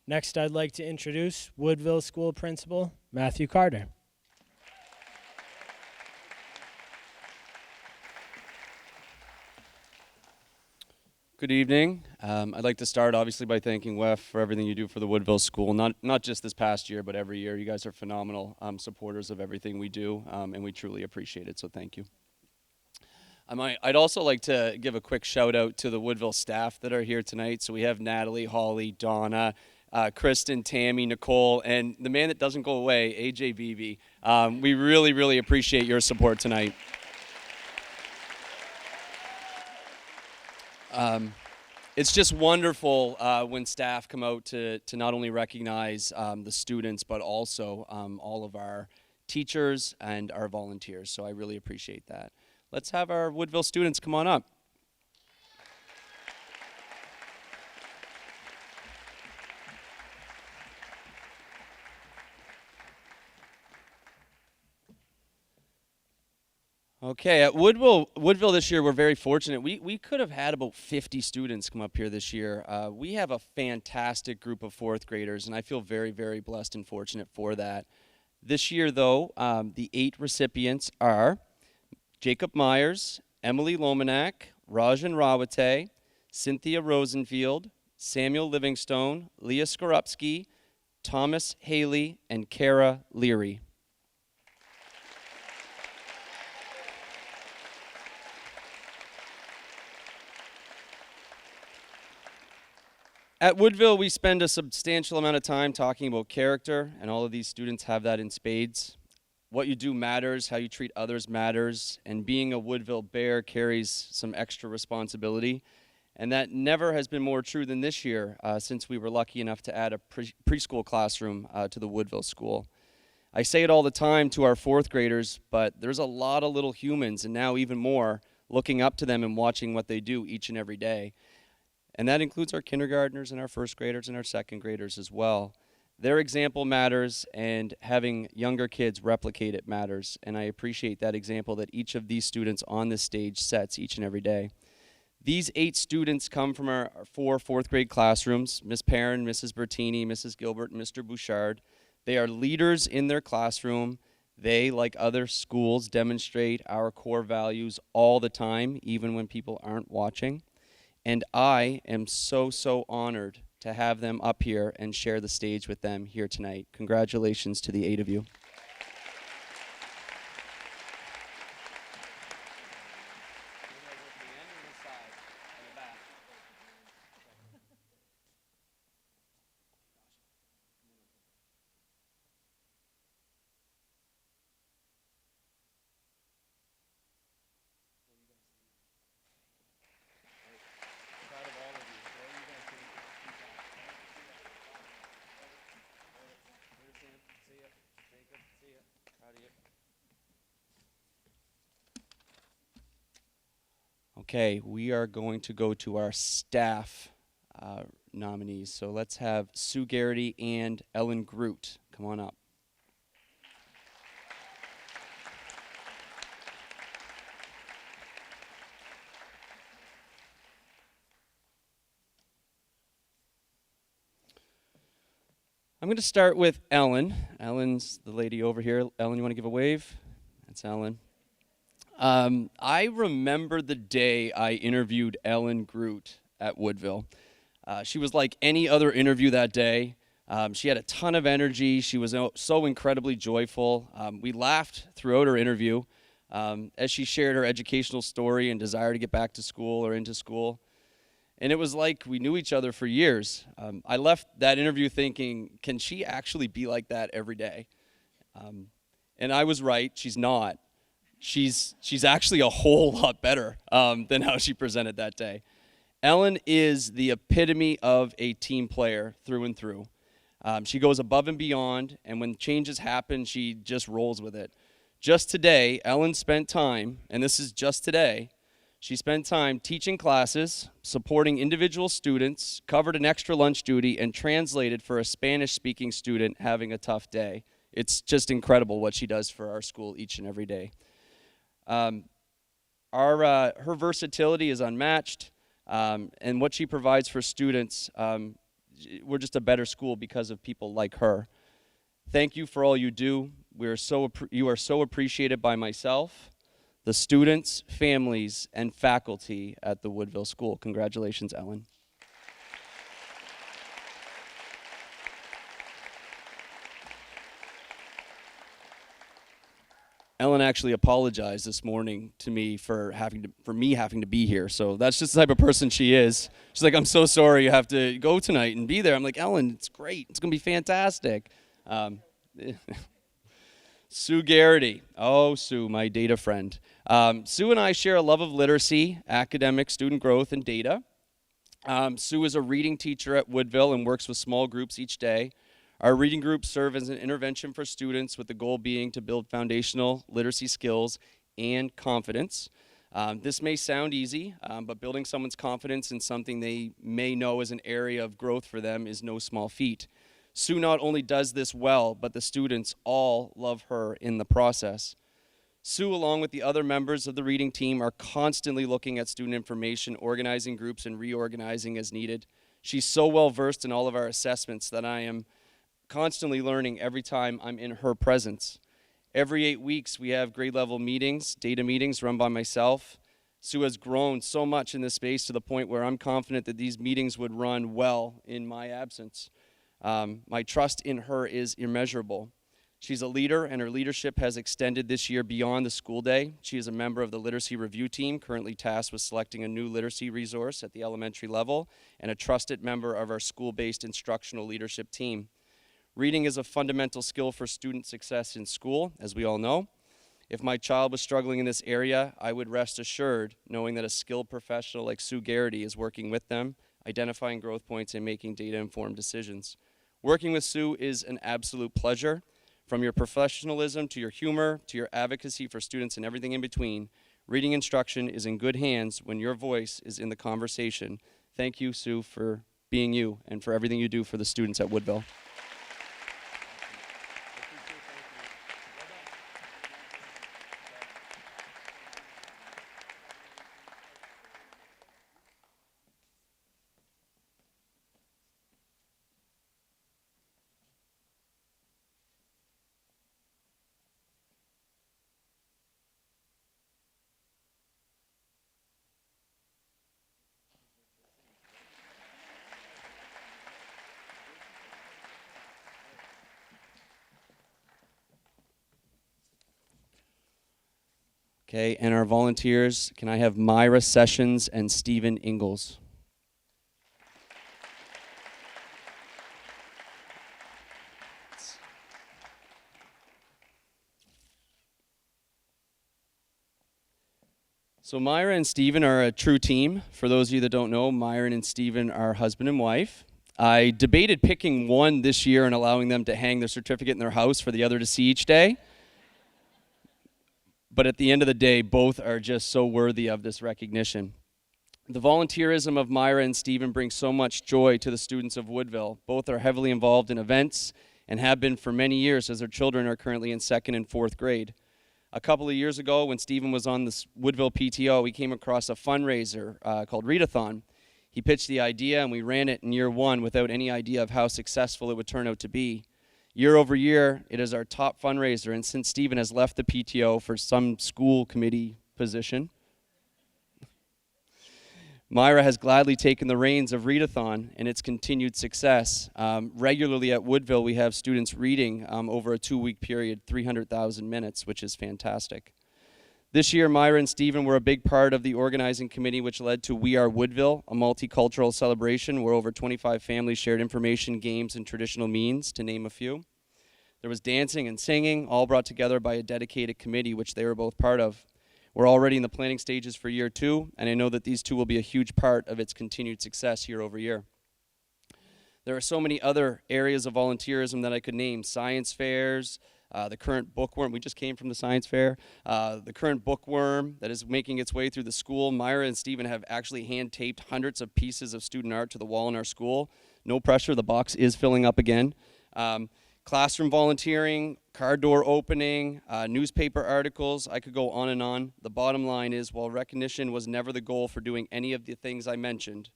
G: Next, I'd like to introduce Woodville School Principal Matthew Carter.
H: Good evening. I'd like to start obviously by thanking WEF for everything you do for the Woodville School, not just this past year, but every year. You guys are phenomenal supporters of everything we do, and we truly appreciate it, so thank you. I'd also like to give a quick shout out to the Woodville staff that are here tonight. So we have Natalie, Holly, Donna, Kristen, Tammy, Nicole, and the man that doesn't go away, AJ Beebe. We really, really appreciate your support tonight. It's just wonderful when staff come out to not only recognize the students, but also all of our teachers and our volunteers. So I really appreciate that. Let's have our Woodville students come on up. Okay, at Woodville this year, we're very fortunate. We could have had about 50 students come up here this year. We have a fantastic group of fourth graders, and I feel very, very blessed and fortunate for that. This year, though, the 8 recipients are Jacob Myers, Emily Lomanak, Rajan Rawate, Cynthia Rosenfield, Samuel Livingstone, Leah Skorupski, Thomas Haley, and Kara Leary. At Woodville, we spend a substantial amount of time talking about character, and all of these students have that in spades. What you do matters, how you treat others matters, and being a Woodville Bear carries some extra responsibility. And that never has been more true than this year, since we were lucky enough to add a preschool classroom to the Woodville School. I say it all the time to our fourth graders, but there's a lot of little humans, and now even more, looking up to them and watching what they do each and every day. And that includes our kindergartners and our first graders and our second graders as well. Their example matters, and having younger kids replicate it matters. And I appreciate that example that each of these students on this stage sets each and every day. These 8 students come from our 4 fourth grade classrooms, Ms. Perrin, Mrs. Bertini, Mrs. Gilbert, and Mr. Bouchard. They are leaders in their classroom. They, like other schools, demonstrate our core values all the time, even when people aren't watching. And I am so honored to have them up here and share the stage with them here tonight. Congratulations to the 8 of you. Okay, we are going to go to our staff nominees. So let's have Sue Garrity and Ellen Groot. Come on up. I'm going to start with Ellen. Ellen's the lady over here. Ellen, you want to give a wave? That's Ellen. I remember the day I interviewed Ellen Groot at Woodville. She was like any other interview that day. She had a ton of energy. She was so incredibly joyful. We laughed throughout her interview as she shared her educational story and desire to get back to school or into school. And it was like we knew each other for years. I left that interview thinking, can she actually be like that every day? And I was right, she's not. She's actually a whole lot better than how she presented that day. Ellen is the epitome of a team player through and through. She goes above and beyond, and when changes happen, she just rolls with it. Just today, Ellen spent time, and this is just today, she spent time teaching classes, supporting individual students, covered an extra lunch duty, and translated for a Spanish-speaking student having a tough day. It's just incredible what she does for our school each and every day. Her versatility is unmatched, and what she provides for students, we're just a better school because of people like her. Thank you for all you do. You are so appreciated by myself, the students, families, and faculty at the Woodville School. Congratulations, Ellen. Ellen actually apologized this morning to me for me having to be here. So that's just the type of person she is. She's like, I'm so sorry you have to go tonight and be there. I'm like, Ellen, it's great. It's going to be fantastic. Sue Garrity. Oh, Sue, my data friend. Sue and I share a love of literacy, academic, student growth, and data. Sue is a reading teacher at Woodville and works with small groups each day. Our reading groups serve as an intervention for students with the goal being to build foundational literacy skills and confidence. This may sound easy, but building someone's confidence in something they may know as an area of growth for them is no small feat. Sue not only does this well, but the students all love her in the process. Sue, along with the other members of the reading team, are constantly looking at student information, organizing groups, and reorganizing as needed. She's so well versed in all of our assessments that I am constantly learning every time I'm in her presence. Every 8 weeks, we have grade level meetings, data meetings run by myself. Sue has grown so much in this space to the point where I'm confident that these meetings would run well in my absence. My trust in her is immeasurable. She's a leader, and her leadership has extended this year beyond the school day. She is a member of the literacy review team, currently tasked with selecting a new literacy resource at the elementary level, and a trusted member of our school-based instructional leadership team. Reading is a fundamental skill for student success in school, as we all know. If my child was struggling in this area, I would rest assured knowing that a skilled professional like Sue Garrity is working with them, identifying growth points, and making data-informed decisions. Working with Sue is an absolute pleasure. From your professionalism to your humor to your advocacy for students and everything in between, reading instruction is in good hands when your voice is in the conversation. Thank you, Sue, for being you and for everything you do for the students at Woodville. Okay, and our volunteers, can I have Myra Sessions and Stephen Ingalls? So Myra and Stephen are a true team. For those of you that don't know, Myra and Stephen are husband and wife. I debated picking one this year and allowing them to hang their certificate in their house for the other to see each day. But at the end of the day, both are just so worthy of this recognition. The volunteerism of Myra and Stephen brings so much joy to the students of Woodville. Both are heavily involved in events and have been for many years as their children are currently in 2nd and 4th grade. A couple of years ago, when Stephen was on the Woodville PTO, he came across a fundraiser called Readathon. He pitched the idea, and we ran it in year 1 without any idea of how successful it would turn out to be. Year over year, it is our top fundraiser, and since Stephen has left the PTO for some school committee position, Myra has gladly taken the reins of Readathon and its continued success. Regularly at Woodville, we have students reading over a 2-week period, 300,000 minutes, which is fantastic. This year, Myra and Stephen were a big part of the organizing committee, which led to We Are Woodville, a multicultural celebration where over 25 families shared information, games, and traditional means, to name a few. There was dancing and singing, all brought together by a dedicated committee, which they were both part of. We're already in the planning stages for year 2, and I know that these two will be a huge part of its continued success year over year. There are so many other areas of volunteerism that I could name: science fairs, the current bookworm, we just came from the science fair, the current bookworm that is making its way through the school. Myra and Stephen have actually hand-taped hundreds of pieces of student art to the wall in our school. No pressure, the box is filling up again. Classroom volunteering, car door opening, newspaper articles, I could go on and on. The bottom line is, while recognition was never the goal for doing any of the things I mentioned,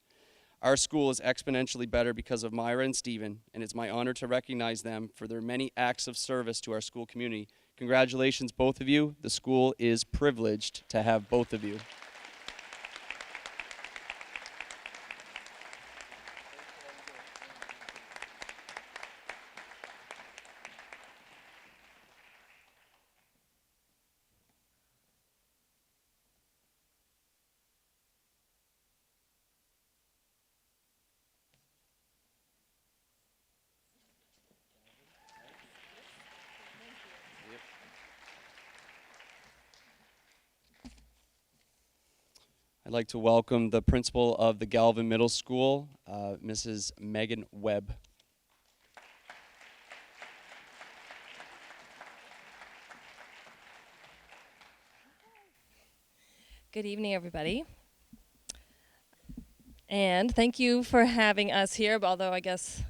H: our school is exponentially better because of Myra and Stephen, and it's my honor to recognize them for their many acts of service to our school community. Congratulations, both of you. The school is privileged to have both of you. I'd like to welcome the principal of the Galvin Middle School, Mrs. Megan Webb.
I: Good evening, everybody. And thank you for having us here, although I guess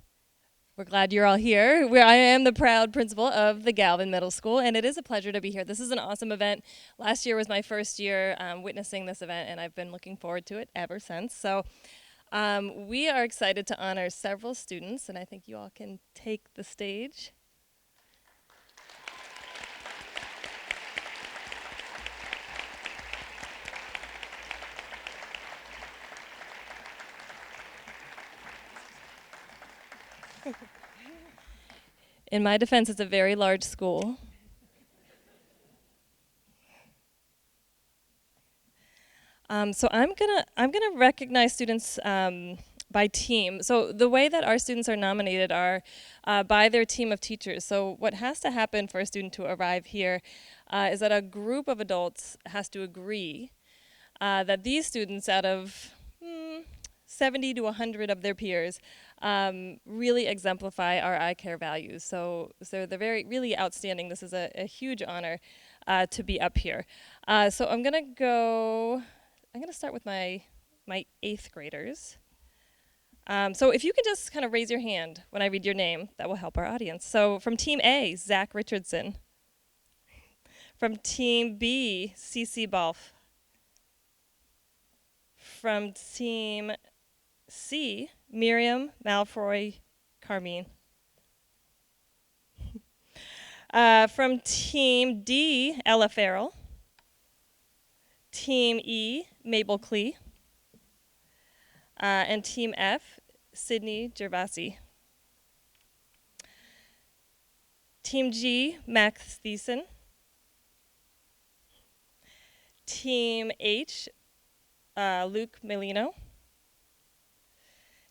I: we're glad you're all here. I am the proud principal of the Galvin Middle School, and it is a pleasure to be here. This is an awesome event. Last year was my first year witnessing this event, and I've been looking forward to it ever since. So we are excited to honor several students, and I think you all can take the stage. In my defense, it's a very large school. So I'm gonna recognize students by team. So the way that our students are nominated are by their team of teachers. So what has to happen for a student to arrive here is that a group of adults has to agree that these students, out of 70 to 100 of their peers, really exemplify our iCare values. So they're really outstanding. This is a huge honor to be up here. So I'm gonna start with my 8th graders. So if you could just kind of raise your hand when I read your name, that will help our audience. So from Team A, Zach Richardson. From Team B, Cece Balf. From Team C, Miriam Malfoy Carmine. From Team D, Ella Farrell. Team E, Mabel Klee. And Team F, Sydney Gervasi. Team G, Max Thiessen. Team H, Luke Melino.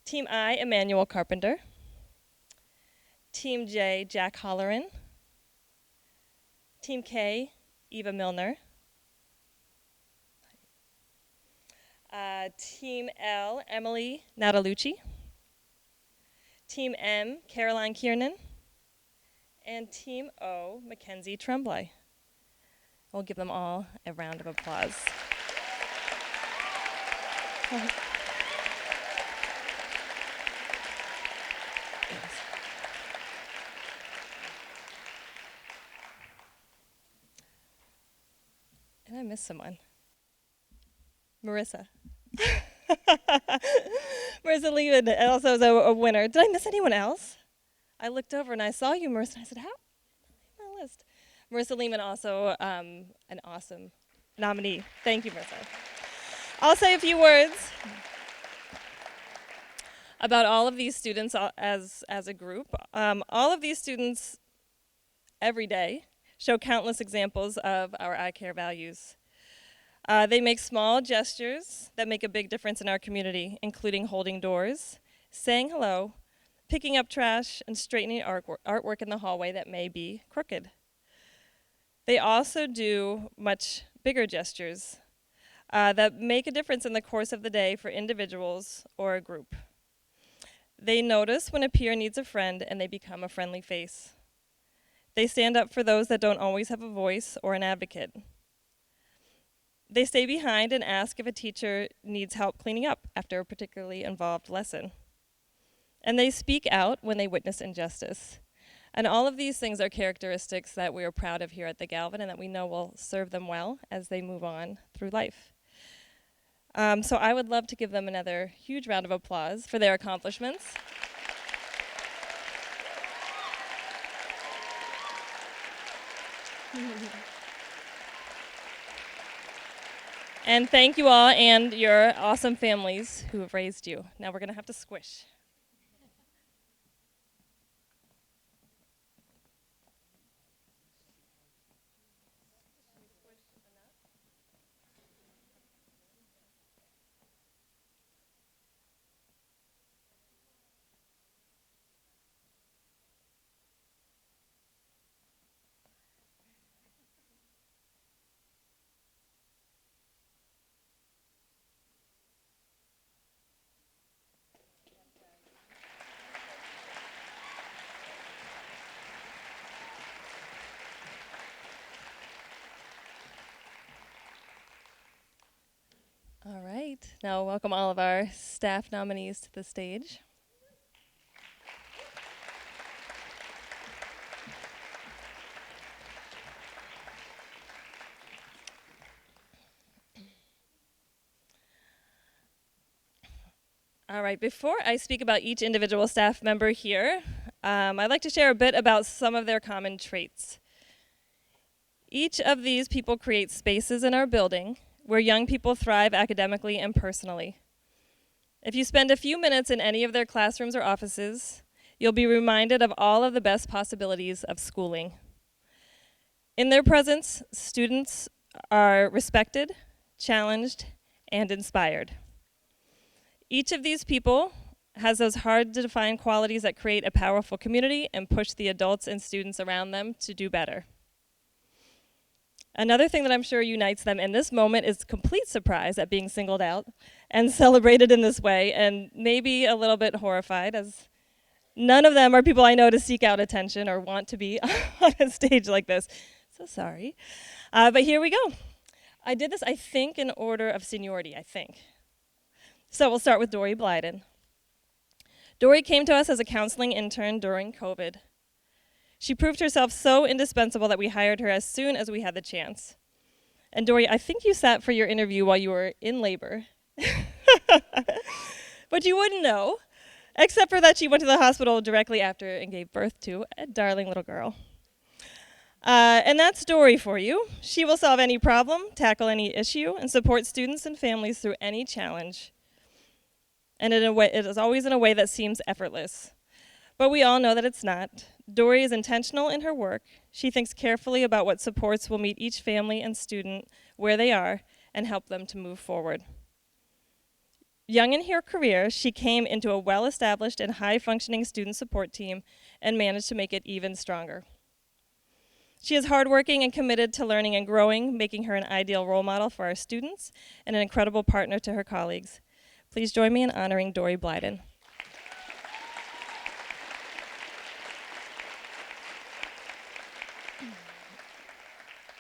I: Team I, Emmanuel Carpenter. Team J, Jack Holleran. Team K, Eva Milner. Team L, Emily Natalucci. Team M, Caroline Kiernan. And Team O, Mackenzie Tremblay. We'll give them all a round of applause. And I missed someone. Marissa. Marissa Lehman also is a winner. Did I miss anyone else? I looked over and I saw you, Marissa, and I said, how? My list. Marissa Lehman, also an awesome nominee. Thank you, Marissa. I'll say a few words about all of these students as a group. All of these students every day show countless examples of our iCare values. They make small gestures that make a big difference in our community, including holding doors, saying hello, picking up trash, and straightening artwork in the hallway that may be crooked. They also do much bigger gestures that make a difference in the course of the day for individuals or a group. They notice when a peer needs a friend and they become a friendly face. They stand up for those that don't always have a voice or an advocate. They stay behind and ask if a teacher needs help cleaning up after a particularly involved lesson. And they speak out when they witness injustice. And all of these things are characteristics that we are proud of here at the Galvin and that we know will serve them well as they move on through life. So I would love to give them another huge round of applause for their accomplishments. And thank you all and your awesome families who have raised you. Now we're going to have to squish. All right, now welcome all of our staff nominees to the stage. All right, before I speak about each individual staff member here, I'd like to share a bit about some of their common traits. Each of these people create spaces in our building where young people thrive academically and personally. If you spend a few minutes in any of their classrooms or offices, you'll be reminded of all of the best possibilities of schooling. In their presence, students are respected, challenged, and inspired. Each of these people has those hard to define qualities that create a powerful community and push the adults and students around them to do better. Another thing that I'm sure unites them in this moment is complete surprise at being singled out and celebrated in this way, and maybe a little bit horrified, as none of them are people I know to seek out attention or want to be on a stage like this. So sorry. But here we go. I did this, I think, in order of seniority, I think. So we'll start with Dory Blyden. Dory came to us as a counseling intern during COVID. She proved herself so indispensable that we hired her as soon as we had the chance. And Dory, I think you sat for your interview while you were in labor. But you wouldn't know, except for that she went to the hospital directly after and gave birth to a darling little girl. And that's Dory for you. She will solve any problem, tackle any issue, and support students and families through any challenge. And in a way, it is always in a way that seems effortless. But we all know that it's not. Dory is intentional in her work. She thinks carefully about what supports will meet each family and student where they are and help them to move forward. Young in her career, she came into a well-established and high-functioning student support team and managed to make it even stronger. She is hardworking and committed to learning and growing, making her an ideal role model for our students and an incredible partner to her colleagues. Please join me in honoring Dory Blyden.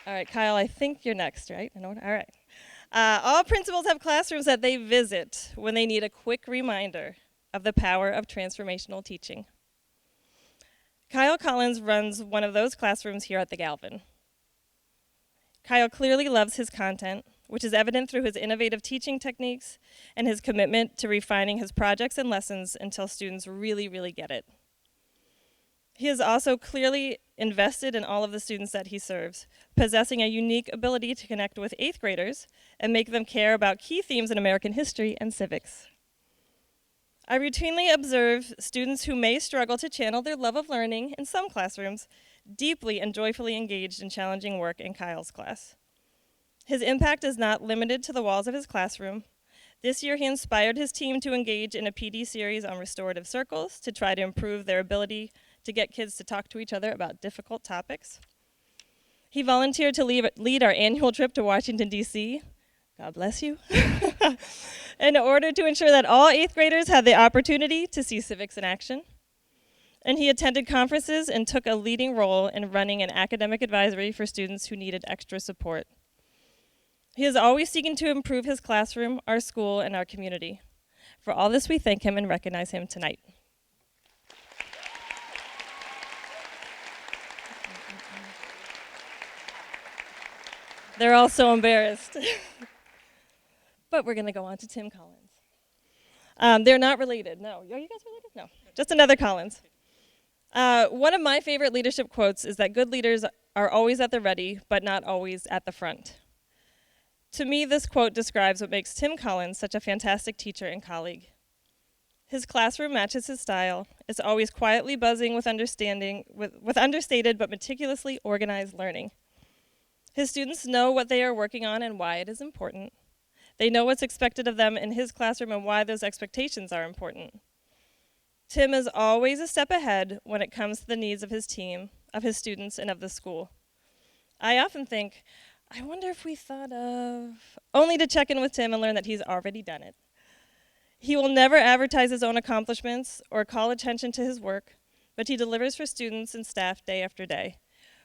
I: All right, Kyle, I think you're next, right? All right. All principals have classrooms that they visit when they need a quick reminder of the power of transformational teaching. Kyle Collins runs one of those classrooms here at the Galvin. Kyle clearly loves his content, which is evident through his innovative teaching techniques and his commitment to refining his projects and lessons until students really, really get it. He is also clearly invested in all of the students that he serves, possessing a unique ability to connect with 8th graders and make them care about key themes in American history and civics. I routinely observe students who may struggle to channel their love of learning in some classrooms, deeply and joyfully engaged in challenging work in Kyle's class. His impact is not limited to the walls of his classroom. This year he inspired his team to engage in a PD series on restorative circles to try to improve their ability to get kids to talk to each other about difficult topics. He volunteered to lead our annual trip to Washington, D.C. God bless you. In order to ensure that all 8th graders had the opportunity to see civics in action. And he attended conferences and took a leading role in running an academic advisory for students who needed extra support. He is always seeking to improve his classroom, our school, and our community. For all this, we thank him and recognize him tonight. They're all so embarrassed. But we're going to go on to Tim Collins. They're not related. No. Are you guys related? No. Just another Collins. One of my favorite leadership quotes is that good leaders are always at the ready, but not always at the front. To me, this quote describes what makes Tim Collins such a fantastic teacher and colleague. His classroom matches his style. It's always quietly buzzing with understated but meticulously organized learning. His students know what they are working on and why it is important. They know what's expected of them in his classroom and why those expectations are important. Tim is always a step ahead when it comes to the needs of his team, of his students, and of the school. I often think, I wonder if we thought of, only to check in with Tim and learn that he's already done it. He will never advertise his own accomplishments or call attention to his work, but he delivers for students and staff day after day.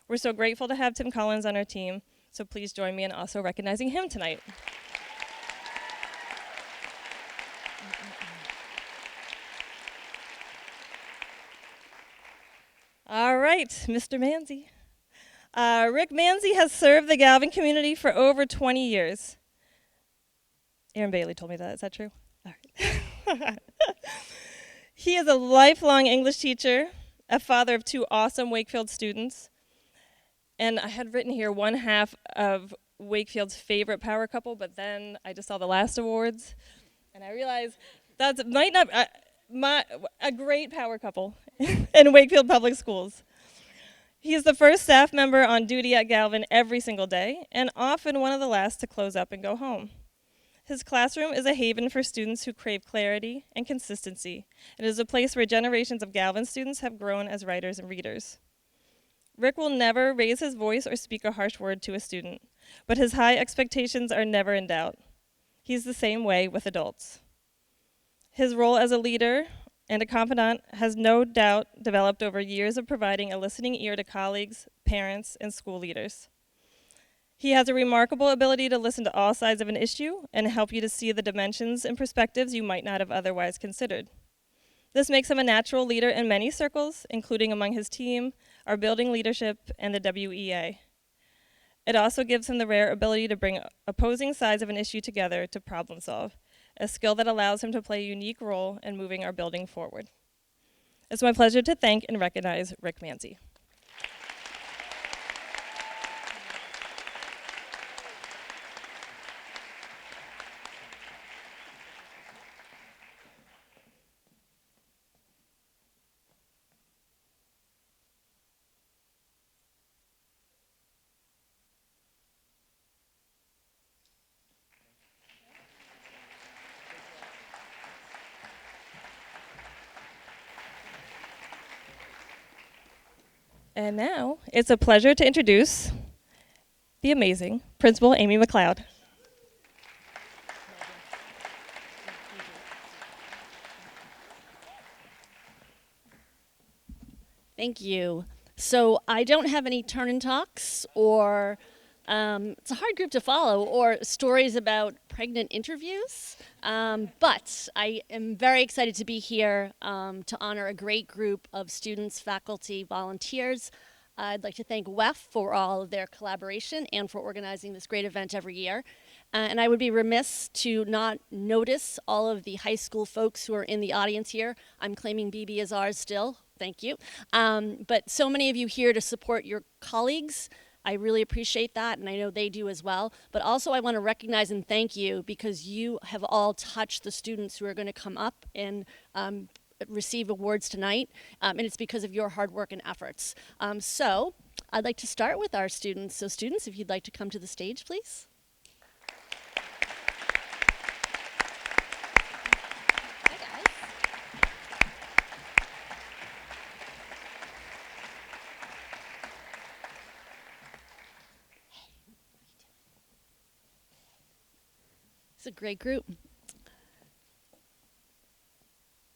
I: We're so grateful to have Tim Collins on our team, so please join me in also recognizing him tonight. All right, Mr. Manzi. Rick Manzi has served the Galvin community for over 20 years. Aaron Bailey told me that. Is that true? All right. He is a lifelong English teacher, a father of 2 awesome Wakefield students, and I had written here one half of Wakefield's favorite power couple, but then I just saw the last awards, and I realized that might not. a great power couple in Wakefield Public Schools. He is the first staff member on duty at Galvin every single day, and often one of the last to close up and go home. His classroom is a haven for students who crave clarity and consistency. It is a place where generations of Galvin students have grown as writers and readers. Rick will never raise his voice or speak a harsh word to a student, but his high expectations are never in doubt. He's the same way with adults. His role as a leader and a confidant has no doubt developed over years of providing a listening ear to colleagues, parents, and school leaders. He has a remarkable ability to listen to all sides of an issue and help you to see the dimensions and perspectives you might not have otherwise considered. This makes him a natural leader in many circles, including among his team, our building leadership, and the WEA. It also gives him the rare ability to bring opposing sides of an issue together to problem solve, a skill that allows him to play a unique role in moving our building forward. It's my pleasure to thank and recognize Rick Manzi. And now, it's a pleasure to introduce the amazing Principal Amy McLeod.
J: Thank you. So I don't have any turn and talks or it's a hard group to follow, or stories about pregnant interviews. But I am very excited to be here to honor a great group of students, faculty, volunteers. I'd like to thank WEF for all of their collaboration and for organizing this great event every year. And I would be remiss to not notice all of the high school folks who are in the audience here. I'm claiming BB as ours still. Thank you. But so many of you here to support your colleagues. I really appreciate that, and I know they do as well. But also I want to recognize and thank you because you have all touched the students who are going to come up and receive awards tonight, and it's because of your hard work and efforts. So I'd like to start with our students. So students, if you'd like to come to the stage, please. It's a great group.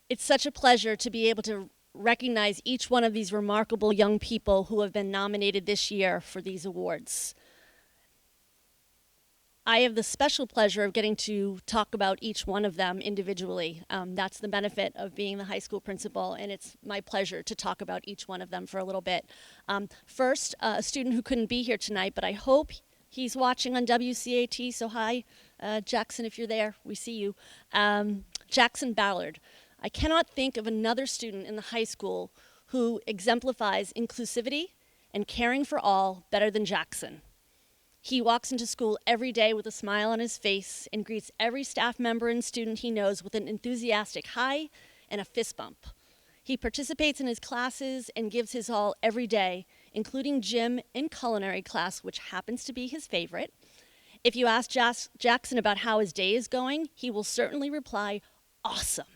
J: It's such a pleasure to be able to recognize each one of these remarkable young people who have been nominated this year for these awards. I have the special pleasure of getting to talk about each one of them individually. That's the benefit of being the high school principal, and it's my pleasure to talk about each one of them for a little bit. First, a student who couldn't be here tonight, but I hope he's watching on WCAT, so hi, Jackson, if you're there, we see you. Jackson Ballard. I cannot think of another student in the high school who exemplifies inclusivity and caring for all better than Jackson. He walks into school every day with a smile on his face and greets every staff member and student he knows with an enthusiastic hi and a fist bump. He participates in his classes and gives his all every day, including gym and culinary class, which happens to be his favorite. If you ask Jackson about how his day is going, he will certainly reply, awesome.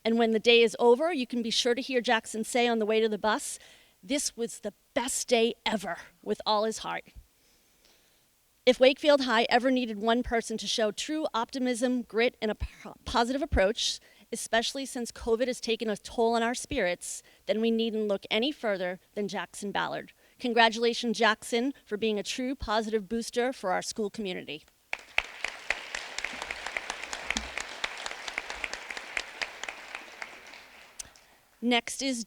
J: And when the day is over, you can be sure to hear Jackson say on the way to the bus, this was the best day ever, with all his heart. If Wakefield High ever needed one person to show true optimism, grit, and a positive approach, especially since COVID has taken a toll on our spirits, then we needn't look any further than Jackson Ballard. Congratulations, Jackson, for being a true positive booster for our school community. Next is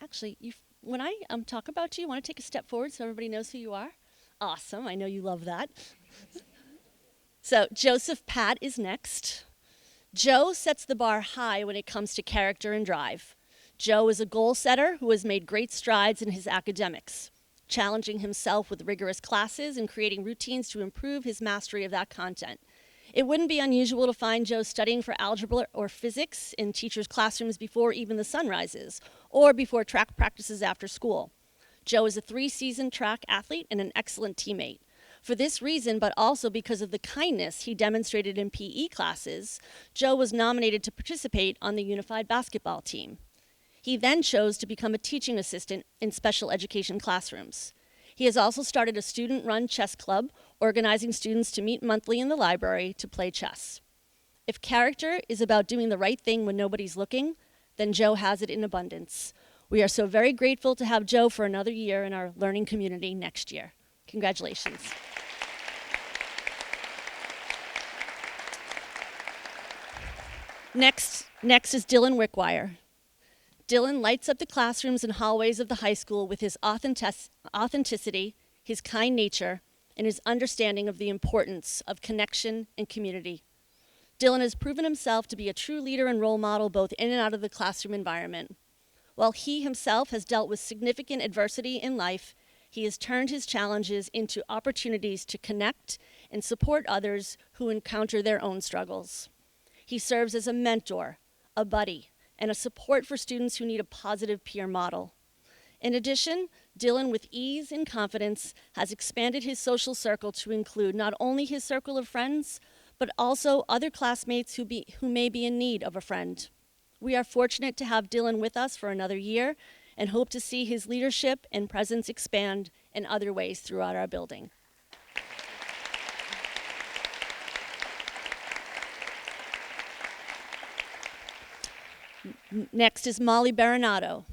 J: Actually, when I talk about you, want to take a step forward so everybody knows who you are? Awesome, I know you love that. So Joseph Pat is next. Joe sets the bar high when it comes to character and drive. Joe is a goal setter who has made great strides in his academics, challenging himself with rigorous classes and creating routines to improve his mastery of that content. It wouldn't be unusual to find Joe studying for algebra or physics in teachers' classrooms before even the sun rises, or before track practices after school. Joe is a 3-season track athlete and an excellent teammate. For this reason, but also because of the kindness he demonstrated in PE classes, Joe was nominated to participate on the unified basketball team. He then chose to become a teaching assistant in special education classrooms. He has also started a student-run chess club, organizing students to meet monthly in the library to play chess. If character is about doing the right thing when nobody's looking, then Joe has it in abundance. We are so very grateful to have Joe for another year in our learning community next year. Congratulations. Next is Dylan Wickwire. Dylan lights up the classrooms and hallways of the high school with his authenticity, his kind nature, and his understanding of the importance of connection and community. Dylan has proven himself to be a true leader and role model both in and out of the classroom environment. While he himself has dealt with significant adversity in life, he has turned his challenges into opportunities to connect and support others who encounter their own struggles. He serves as a mentor, a buddy, and a support for students who need a positive peer model. In addition, Dylan, with ease and confidence, has expanded his social circle to include not only his circle of friends, but also other classmates who may be in need of a friend. We are fortunate to have Dylan with us for another year and hope to see his leadership and presence expand in other ways throughout our building. Next is Molly Baronato.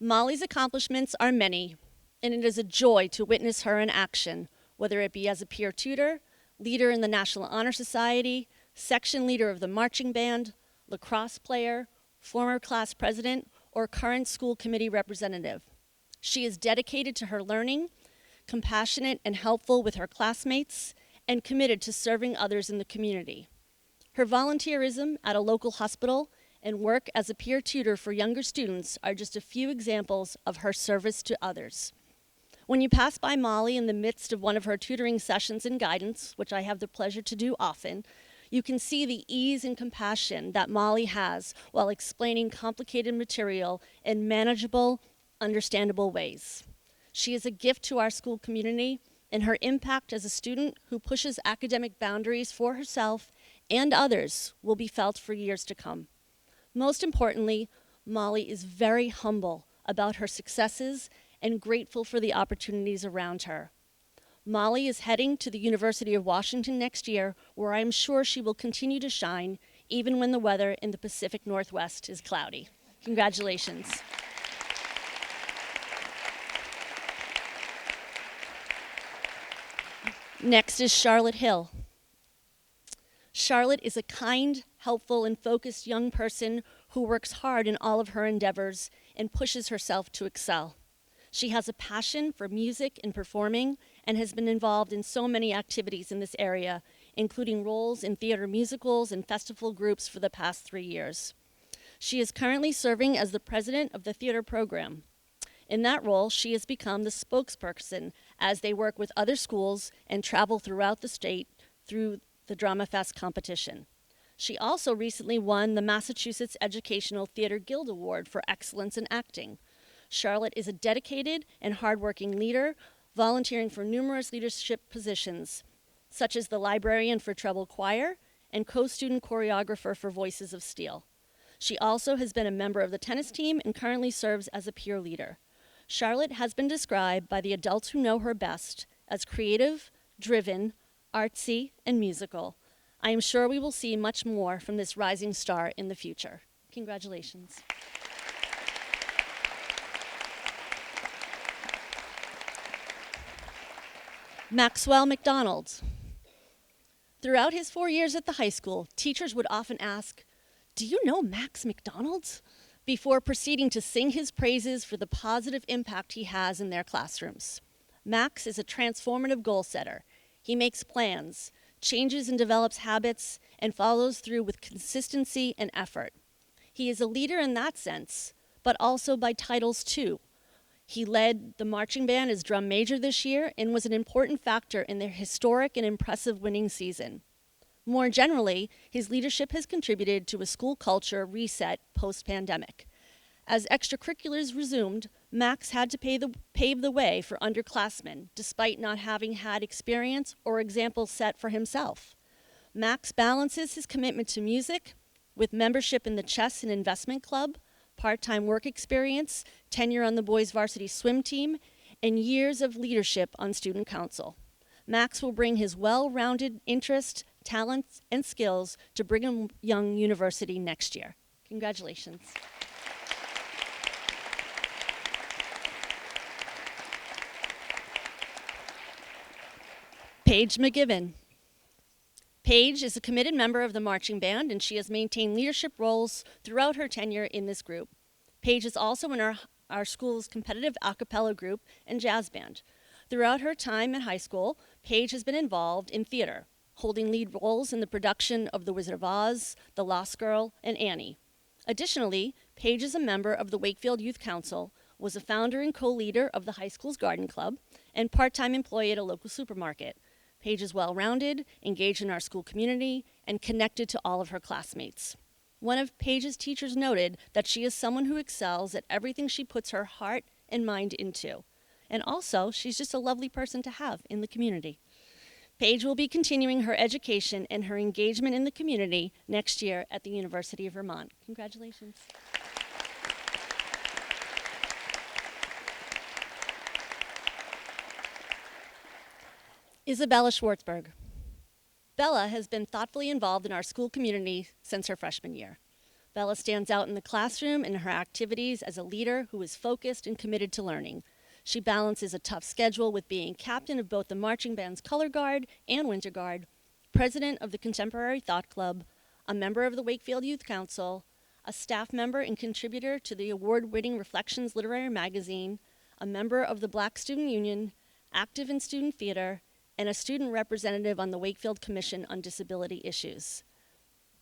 J: Molly's accomplishments are many, and it is a joy to witness her in action, whether it be as a peer tutor, leader in the National Honor Society, section leader of the marching band, lacrosse player, former class president, or current school committee representative. She is dedicated to her learning, compassionate and helpful with her classmates, and committed to serving others in the community. Her volunteerism at a local hospital and work as a peer tutor for younger students are just a few examples of her service to others. When you pass by Molly in the midst of one of her tutoring sessions and guidance, which I have the pleasure to do often, you can see the ease and compassion that Molly has while explaining complicated material in manageable, understandable ways. She is a gift to our school community, and her impact as a student who pushes academic boundaries for herself and others will be felt for years to come. Most importantly, Molly is very humble about her successes and grateful for the opportunities around her. Molly is heading to the University of Washington next year, where I am sure she will continue to shine, even when the weather in the Pacific Northwest is cloudy. Congratulations. Next is Charlotte Hill. Charlotte is a kind, helpful, and focused young person who works hard in all of her endeavors and pushes herself to excel. She has a passion for music and performing and has been involved in so many activities in this area, including roles in theater musicals and festival groups for the past 3 years. She is currently serving as the president of the theater program. In that role, she has become the spokesperson as they work with other schools and travel throughout the state through the Drama Fest competition. She also recently won the Massachusetts Educational Theater Guild Award for Excellence in Acting. Charlotte is a dedicated and hardworking leader, volunteering for numerous leadership positions, such as the librarian for treble choir and co-student choreographer for Voices of Steel. She also has been a member of the tennis team and currently serves as a peer leader. Charlotte has been described by the adults who know her best as creative, driven, artsy, and musical. I am sure we will see much more from this rising star in the future. Congratulations. Maxwell McDonald. Throughout his 4 years at the high school, teachers would often ask, "Do you know Max McDonald?" before proceeding to sing his praises for the positive impact he has in their classrooms. Max is a transformative goal setter. He makes plans, changes and develops habits, and follows through with consistency and effort. He is a leader in that sense, but also by titles too. He led the marching band as drum major this year and was an important factor in their historic and impressive winning season. More generally, his leadership has contributed to a school culture reset post-pandemic. As extracurriculars resumed, Max had to pave the way for underclassmen, despite not having had experience or examples set for himself. Max balances his commitment to music with membership in the chess and investment club, part-time work experience, tenure on the boys' varsity swim team, and years of leadership on student council. Max will bring his well-rounded interest, talents, and skills to Brigham Young University next year. Congratulations. Paige McGibbon. Paige is a committed member of the marching band, and she has maintained leadership roles throughout her tenure in this group. Paige is also in our school's competitive a cappella group and jazz band. Throughout her time in high school, Paige has been involved in theater, holding lead roles in the production of The Wizard of Oz, The Lost Girl, and Annie. Additionally, Paige is a member of the Wakefield Youth Council, was a founder and co-leader of the high school's garden club, and part-time employee at a local supermarket. Paige is well-rounded, engaged in our school community, and connected to all of her classmates. One of Paige's teachers noted that she is someone who excels at everything she puts her heart and mind into. And also, she's just a lovely person to have in the community. Paige will be continuing her education and her engagement in the community next year at the University of Vermont. Congratulations. Isabella Schwartzberg. Bella has been thoughtfully involved in our school community since her freshman year. Bella stands out in the classroom in her activities as a leader who is focused and committed to learning. She balances a tough schedule with being captain of both the marching band's color guard and winter guard, president of the Contemporary Thought Club, a member of the Wakefield Youth Council, a staff member and contributor to the award-winning Reflections Literary Magazine, a member of the Black Student Union, active in student theater, and a student representative on the Wakefield Commission on Disability Issues.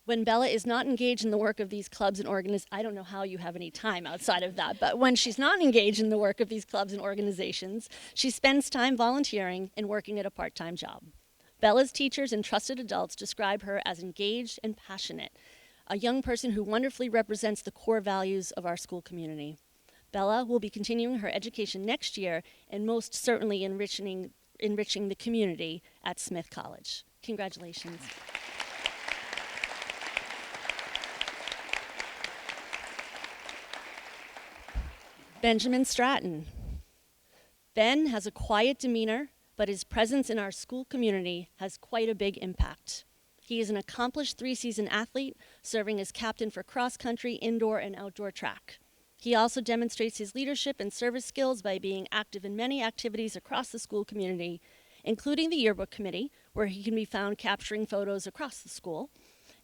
J: When Bella is not engaged in the work of these clubs and organizations, I don't know how you have any time outside of that, but when she's not engaged in the work of these clubs and organizations, she spends time volunteering and working at a part-time job. Bella's teachers and trusted adults describe her as engaged and passionate, a young person who wonderfully represents the core values of our school community. Bella will be continuing her education next year and most certainly enriching the community at Smith College. Congratulations. Benjamin Stratton. Ben has a quiet demeanor, but his presence in our school community has quite a big impact. He is an accomplished 3-season athlete, serving as captain for cross-country, indoor, and outdoor track. He also demonstrates his leadership and service skills by being active in many activities across the school community, including the yearbook committee, where he can be found capturing photos across the school,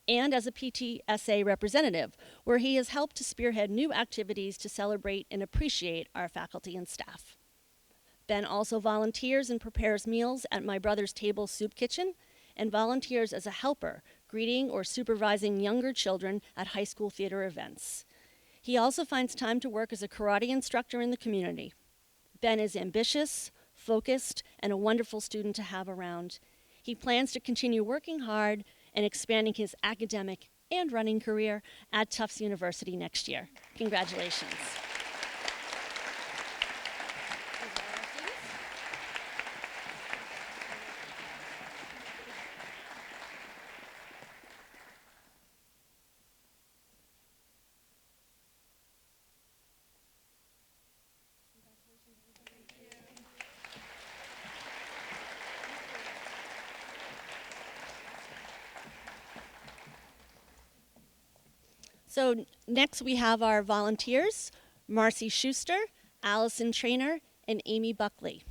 J: and as a PTSA representative, where he has helped to spearhead new activities to celebrate and appreciate our faculty and staff. Ben also volunteers and prepares meals at My Brother's Table Soup Kitchen, and volunteers as a helper, greeting or supervising younger children at high school theater events. He also finds time to work as a karate instructor in the community. Ben is ambitious, focused, and a wonderful student to have around. He plans to continue working hard and expanding his academic and running career at Tufts University next year. Congratulations. So next we have our volunteers, Marcy Schuster, Allison Trainer, and Amy Buckley.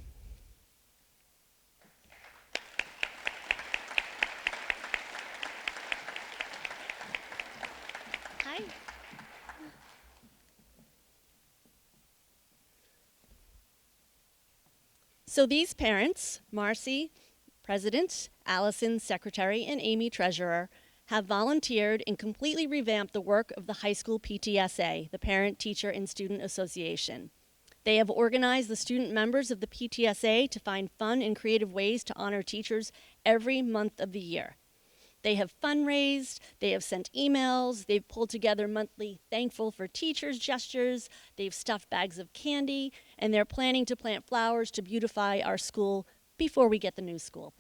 J: Hi. So these parents, Marcy, President, Allison, Secretary, and Amy, Treasurer, have volunteered and completely revamped the work of the high school PTSA, the Parent, Teacher, and Student Association. They have organized the student members of the PTSA to find fun and creative ways to honor teachers every month of the year. They have fundraised, they have sent emails, they've pulled together monthly thankful for teachers gestures, they've stuffed bags of candy, and they're planning to plant flowers to beautify our school before we get the new school.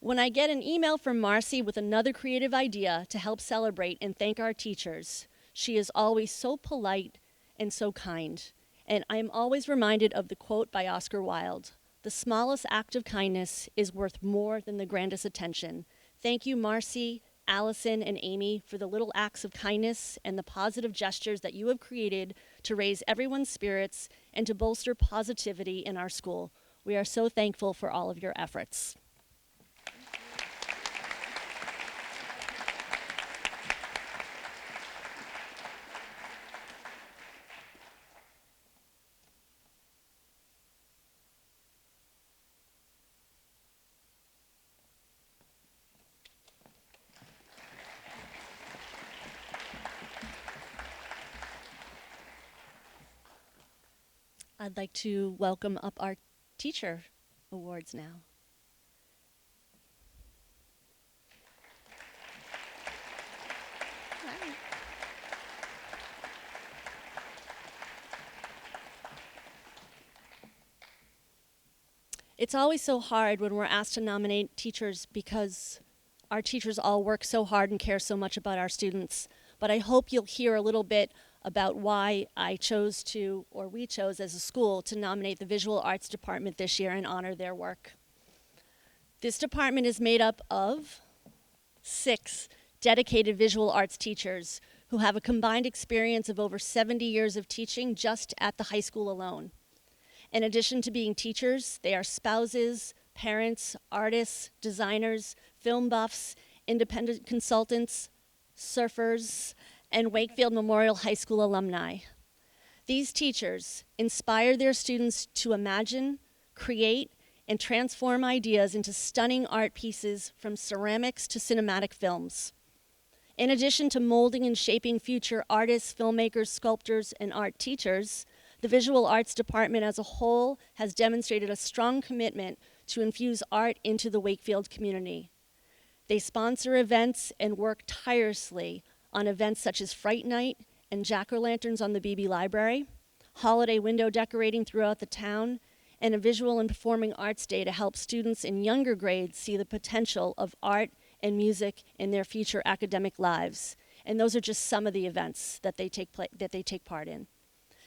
J: When I get an email from Marcy with another creative idea to help celebrate and thank our teachers, she is always so polite and so kind. And I am always reminded of the quote by Oscar Wilde, "The smallest act of kindness is worth more than the grandest attention." Thank you, Marcy, Allison, and Amy, for the little acts of kindness and the positive gestures that you have created to raise everyone's spirits and to bolster positivity in our school. We are so thankful for all of your efforts. I'd like to welcome up our teacher awards now. Hi. It's always so hard when we're asked to nominate teachers because our teachers all work so hard and care so much about our students. But I hope you'll hear a little bit about why I chose to, or we chose as a school, to nominate the Visual Arts Department this year and honor their work. This department is made up of 6 dedicated visual arts teachers who have a combined experience of over 70 years of teaching just at the high school alone. In addition to being teachers, they are spouses, parents, artists, designers, film buffs, independent consultants, surfers, and Wakefield Memorial High School alumni. These teachers inspire their students to imagine, create, and transform ideas into stunning art pieces from ceramics to cinematic films. In addition to molding and shaping future artists, filmmakers, sculptors, and art teachers, the Visual Arts Department as a whole has demonstrated a strong commitment to infuse art into the Wakefield community. They sponsor events and work tirelessly on events such as Fright Night and Jack-o'-lanterns on the BB Library, holiday window decorating throughout the town, and a visual and performing arts day to help students in younger grades see the potential of art and music in their future academic lives. And those are just some of the events that they take part in.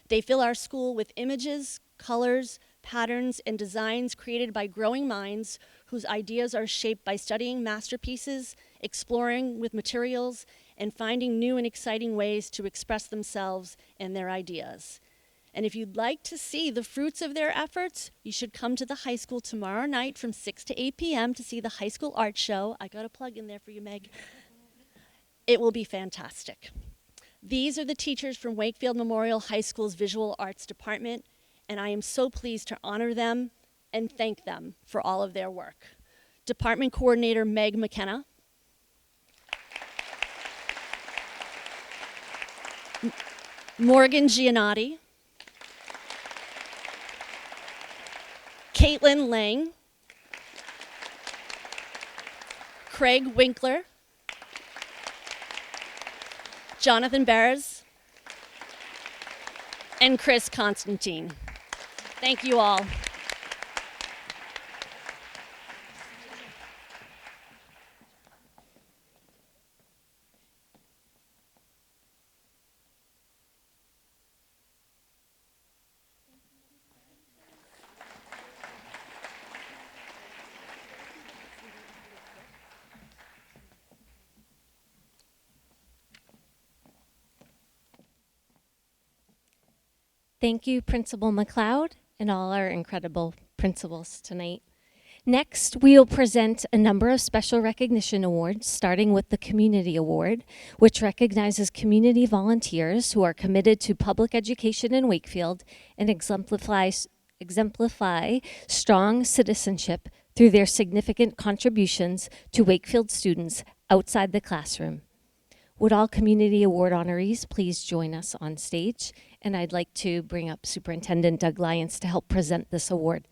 J: They fill our school with images, colors, patterns, and designs created by growing minds whose ideas are shaped by studying masterpieces, exploring with materials, and finding new and exciting ways to express themselves and their ideas. And if you'd like to see the fruits of their efforts, you should come to the high school tomorrow night from 6 to 8 p.m. to see the high school art show. I got a plug in there for you, Meg. It will be fantastic. These are the teachers from Wakefield Memorial High School's Visual Arts Department, and I am so pleased to honor them and thank them for all of their work. Department Coordinator Meg McKenna, Morgan Giannotti, Caitlin Lang, Craig Winkler, Jonathan Beres, and Chris Constantine. Thank you all.
A: Thank you, Principal McLeod, and all our incredible principals tonight. Next, we will present a number of special recognition awards, starting with the Community Award, which recognizes community volunteers who are committed to public education in Wakefield and exemplify strong citizenship through their significant contributions to Wakefield students outside the classroom. Would all Community Award honorees please join us on stage? And I'd like to bring up Superintendent Doug Lyons to help present this award.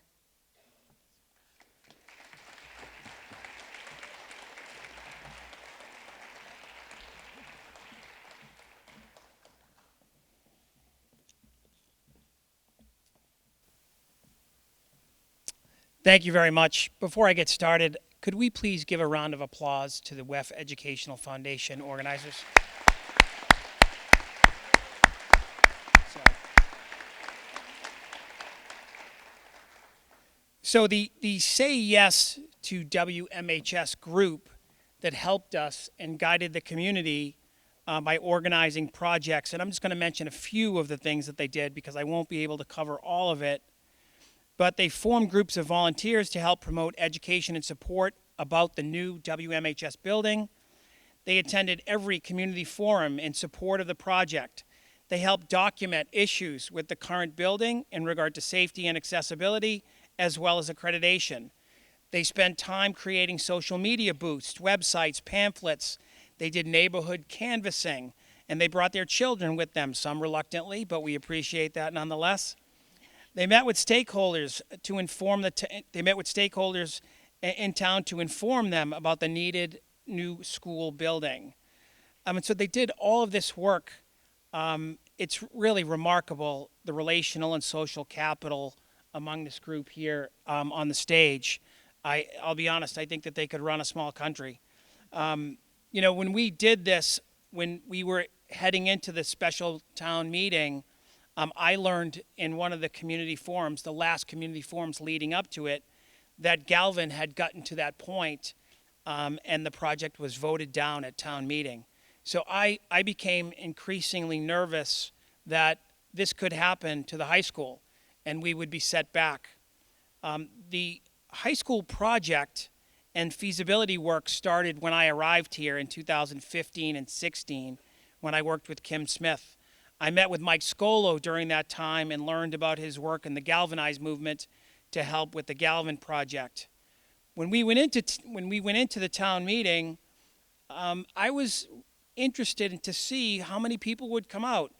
K: Thank you very much. Before I get started, could we please give a round of applause to the WEF Educational Foundation organizers? So the Say Yes to WMHS group that helped us and guided the community by organizing projects, and I'm just going to mention a few of the things that they did because I won't be able to cover all of it, but they formed groups of volunteers to help promote education and support about the new WMHS building. They attended every community forum in support of the project. They helped document issues with the current building in regard to safety and accessibility, as well as accreditation. They spent time creating social media boosts, websites, pamphlets. They did neighborhood canvassing, and they brought their children with them, some reluctantly, but we appreciate that nonetheless. They met with stakeholders to inform in town to inform them about the needed new school building. And so they did all of this work. It's really remarkable, the relational and social capital among this group here on the stage. I'll be honest, I think that they could run a small country. You know, when we did this, when we were heading into the special town meeting, I learned in one of the community forums, the last community forums leading up to it, that Galvin had gotten to that point, and the project was voted down at town meeting. So I became increasingly nervous that this could happen to the high school and we would be set back. The high school project and feasibility work started when I arrived here in 2015 and 16 when I worked with Kim Smith. I met with Mike Scolo during that time and learned about his work in the Galvanize movement to help with the Galvin project. When we went into the town meeting, I was interested to see how many people would come out.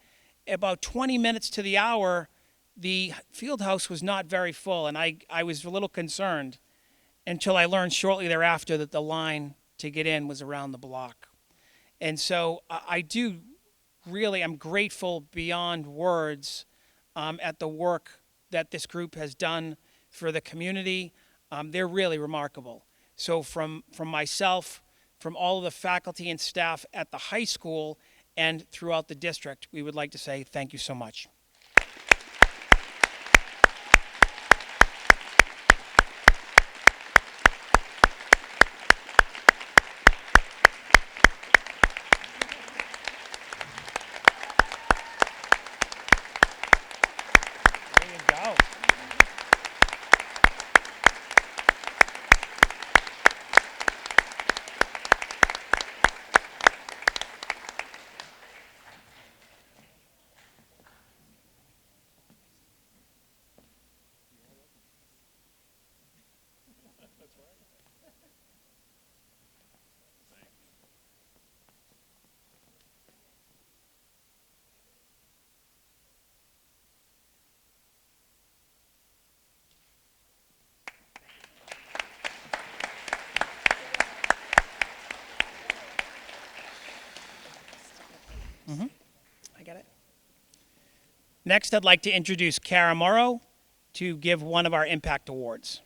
K: About 20 minutes to the hour, the field house was not very full, and I was a little concerned until I learned shortly thereafter that the line to get in was around the block. And so I'm grateful beyond words at the work that this group has done for the community. They're really remarkable. So from myself, from all of the faculty and staff at the high school and throughout the district, we would like to say thank you so much. There you go. I got it. Next, I'd like to introduce Kara Morrow to give one of our Impact Awards.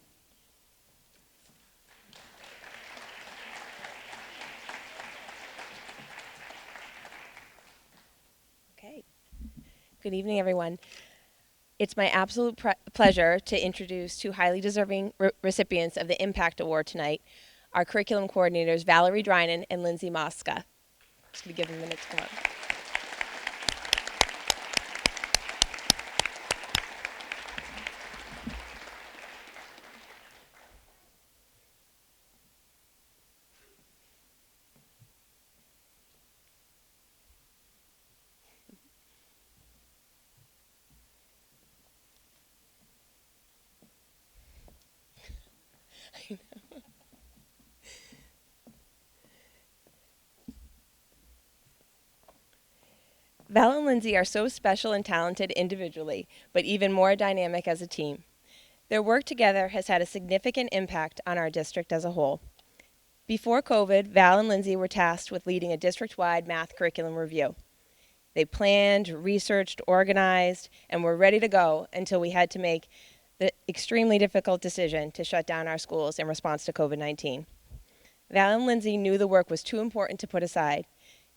L: Okay. Good evening, everyone. It's my absolute pleasure to introduce two highly deserving recipients of the Impact Award tonight, our curriculum coordinators, Valerie Drynan and Lindsay Mosca. Just going to give them a minute to come up. Val and Lindsay are so special and talented individually, but even more dynamic as a team. Their work together has had a significant impact on our district as a whole. Before COVID, Val and Lindsay were tasked with leading a district-wide math curriculum review. They planned, researched, organized, and were ready to go until we had to make the extremely difficult decision to shut down our schools in response to COVID-19. Val and Lindsay knew the work was too important to put aside.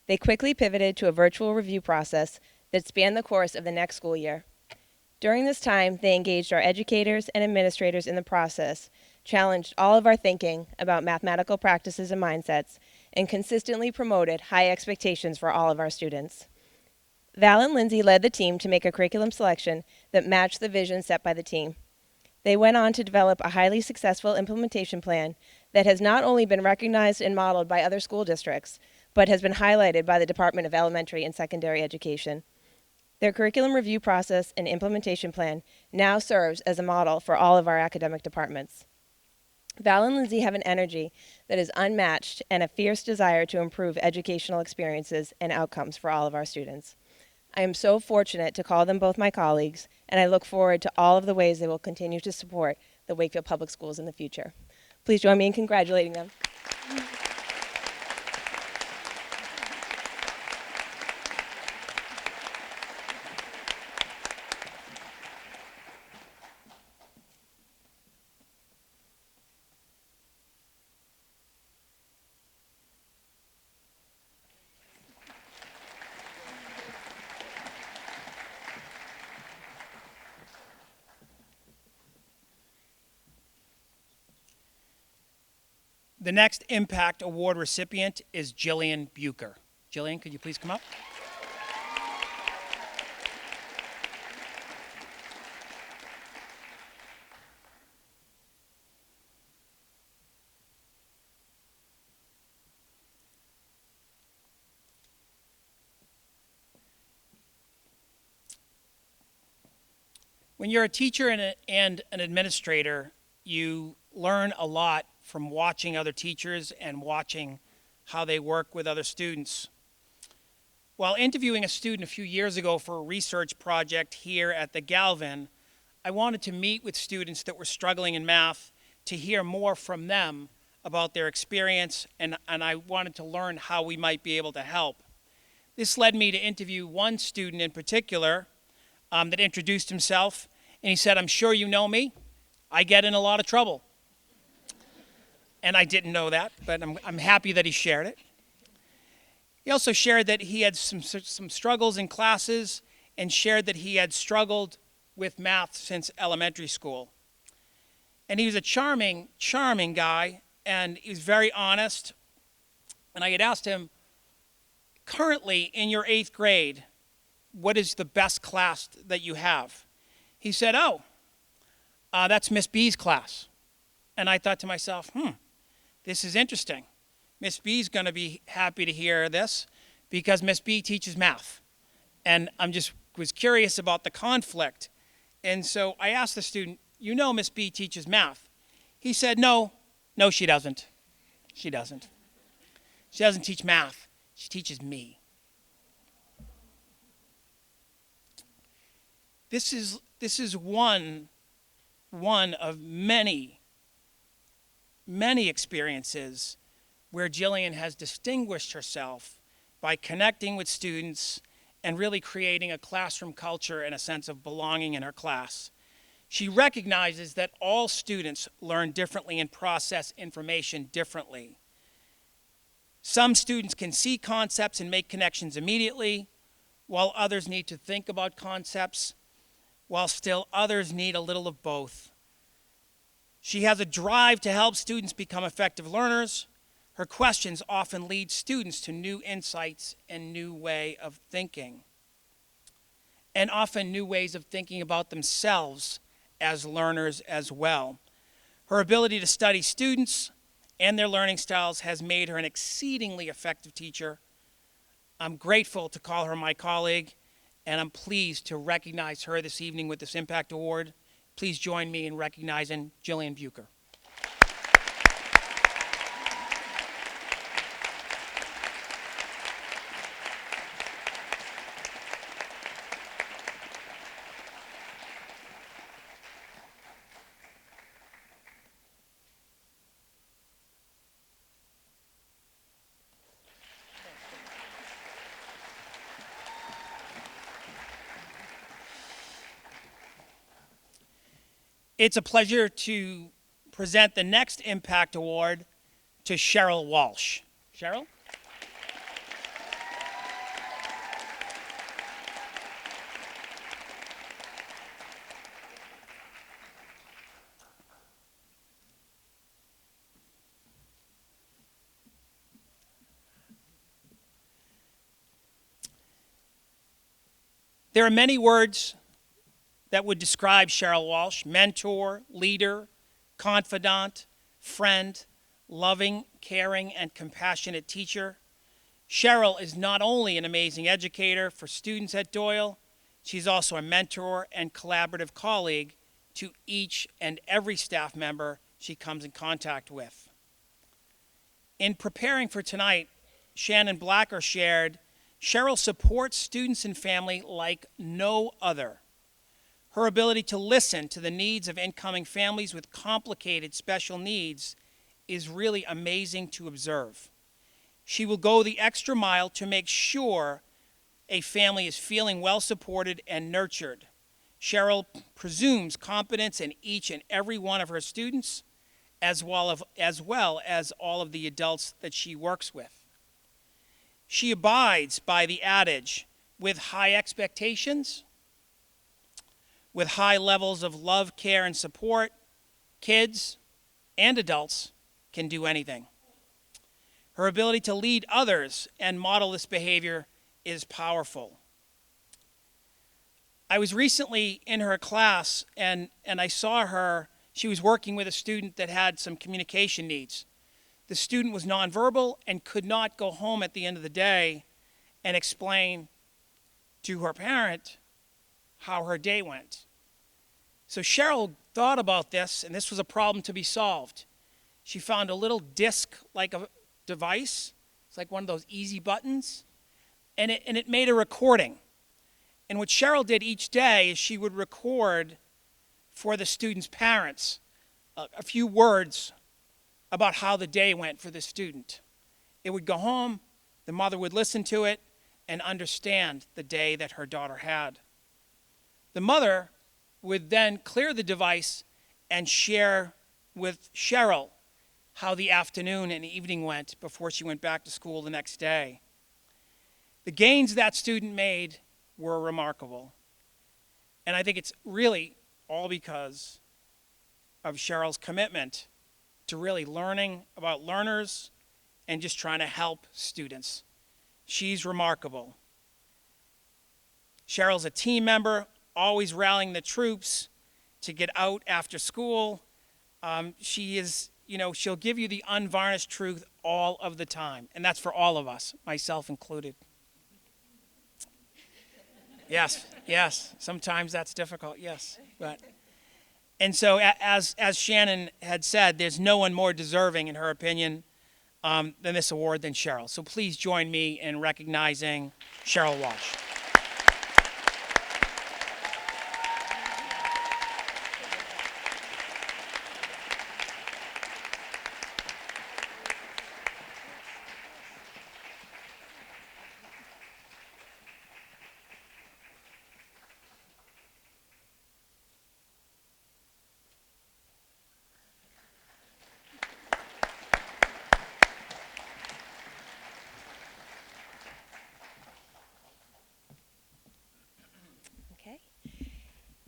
L: They quickly pivoted to a virtual review process that spanned the course of the next school year. During this time, they engaged our educators and administrators in the process, challenged all of our thinking about mathematical practices and mindsets, and consistently promoted high expectations for all of our students. Val and Lindsay led the team to make a curriculum selection that matched the vision set by the team. They went on to develop a highly successful implementation plan that has not only been recognized and modeled by other school districts, but has been highlighted by the Department of Elementary and Secondary Education. Their curriculum review process and implementation plan now serves as a model for all of our academic departments. Val and Lindsay have an energy that is unmatched and a fierce desire to improve educational experiences and outcomes for all of our students. I am so fortunate to call them both my colleagues, and I look forward to all of the ways they will continue to support the Wakefield Public Schools in the future. Please join me in congratulating them.
K: The next Impact Award recipient is Jillian Bucher. Jillian, could you please come up? When you're a teacher and an administrator, you learn a lot from watching other teachers and watching how they work with other students. While interviewing a student a few years ago for a research project here at the Galvin, I wanted to meet with students that were struggling in math to hear more from them about their experience, and I wanted to learn how we might be able to help. This led me to interview one student in particular that introduced himself, and he said, "I'm sure you know me. I get in a lot of trouble." And I didn't know that, but I'm happy that he shared it. He also shared that he had some struggles in classes and shared that he had struggled with math since elementary school. And he was a charming, charming guy, and he was very honest. And I had asked him, currently in your 8th grade, what is the best class that you have? He said, that's Miss B's class. And I thought to myself, this is interesting. Miss B's going to be happy to hear this because Miss B teaches math. And was curious about the conflict. And so I asked the student, you know Miss B teaches math? He said, no, she doesn't. She doesn't. She doesn't teach math. She teaches me. This is one of many experiences where Jillian has distinguished herself by connecting with students and really creating a classroom culture and a sense of belonging in her class. She recognizes that all students learn differently and process information differently. Some students can see concepts and make connections immediately, while others need to think about concepts, while still others need a little of both. She has a drive to help students become effective learners. Her questions often lead students to new insights and new way of thinking, and often new ways of thinking about themselves as learners as well. Her ability to study students and their learning styles has made her an exceedingly effective teacher. I'm grateful to call her my colleague, and I'm pleased to recognize her this evening with this Impact Award. Please join me in recognizing Jillian Bucher. It's a pleasure to present the next Impact Award to Cheryl Walsh. Cheryl? There are many words that would describe Cheryl Walsh: mentor, leader, confidant, friend, loving, caring, and compassionate teacher. Cheryl is not only an amazing educator for students at Doyle, she's also a mentor and collaborative colleague to each and every staff member she comes in contact with. In preparing for tonight, Shannon Blacker shared, Cheryl supports students and family like no other. Her ability to listen to the needs of incoming families with complicated special needs is really amazing to observe. She will go the extra mile to make sure a family is feeling well supported and nurtured. Cheryl presumes competence in each and every one of her students, as well as all of the adults that she works with. She abides by the adage, with high expectations, with high levels of love, care, and support, kids and adults can do anything. Her ability to lead others and model this behavior is powerful. I was recently in her class and I saw her, she was working with a student that had some communication needs. The student was nonverbal and could not go home at the end of the day and explain to her parent how her day went. So Cheryl thought about this, and this was a problem to be solved. She found a little disc-like a device. It's like one of those easy buttons, and it made a recording. And what Cheryl did each day is she would record for the student's parents a few words about how the day went for the student. It would go home, the mother would listen to it, and understand the day that her daughter had. The mother would then clear the device and share with Cheryl how the afternoon and evening went before she went back to school the next day. The gains that student made were remarkable. And I think it's really all because of Cheryl's commitment to really learning about learners and just trying to help students. She's remarkable. Cheryl's a team member, always rallying the troops to get out after school. She is, she'll give you the unvarnished truth all of the time. And that's for all of us, myself included. Yes, sometimes that's difficult, yes. And so as Shannon had said, there's no one more deserving, in her opinion, than this award than Cheryl. So please join me in recognizing Cheryl Walsh.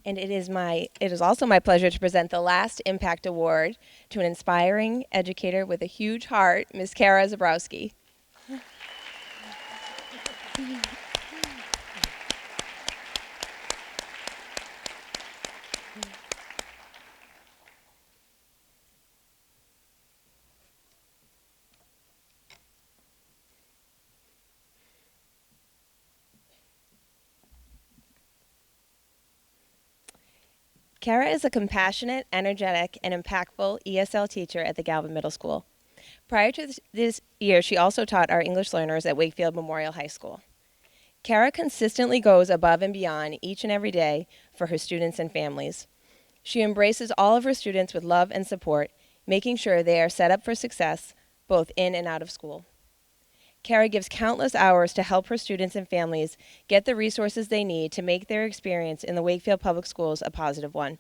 L: And it is also my pleasure to present the last Impact Award to an inspiring educator with a huge heart, Ms. Kara Zabrowski. Kara is a compassionate, energetic, and impactful ESL teacher at the Galvin Middle School. Prior to this year, she also taught our English learners at Wakefield Memorial High School. Kara consistently goes above and beyond each and every day for her students and families. She embraces all of her students with love and support, making sure they are set up for success both in and out of school. Kara gives countless hours to help her students and families get the resources they need to make their experience in the Wakefield Public Schools a positive one.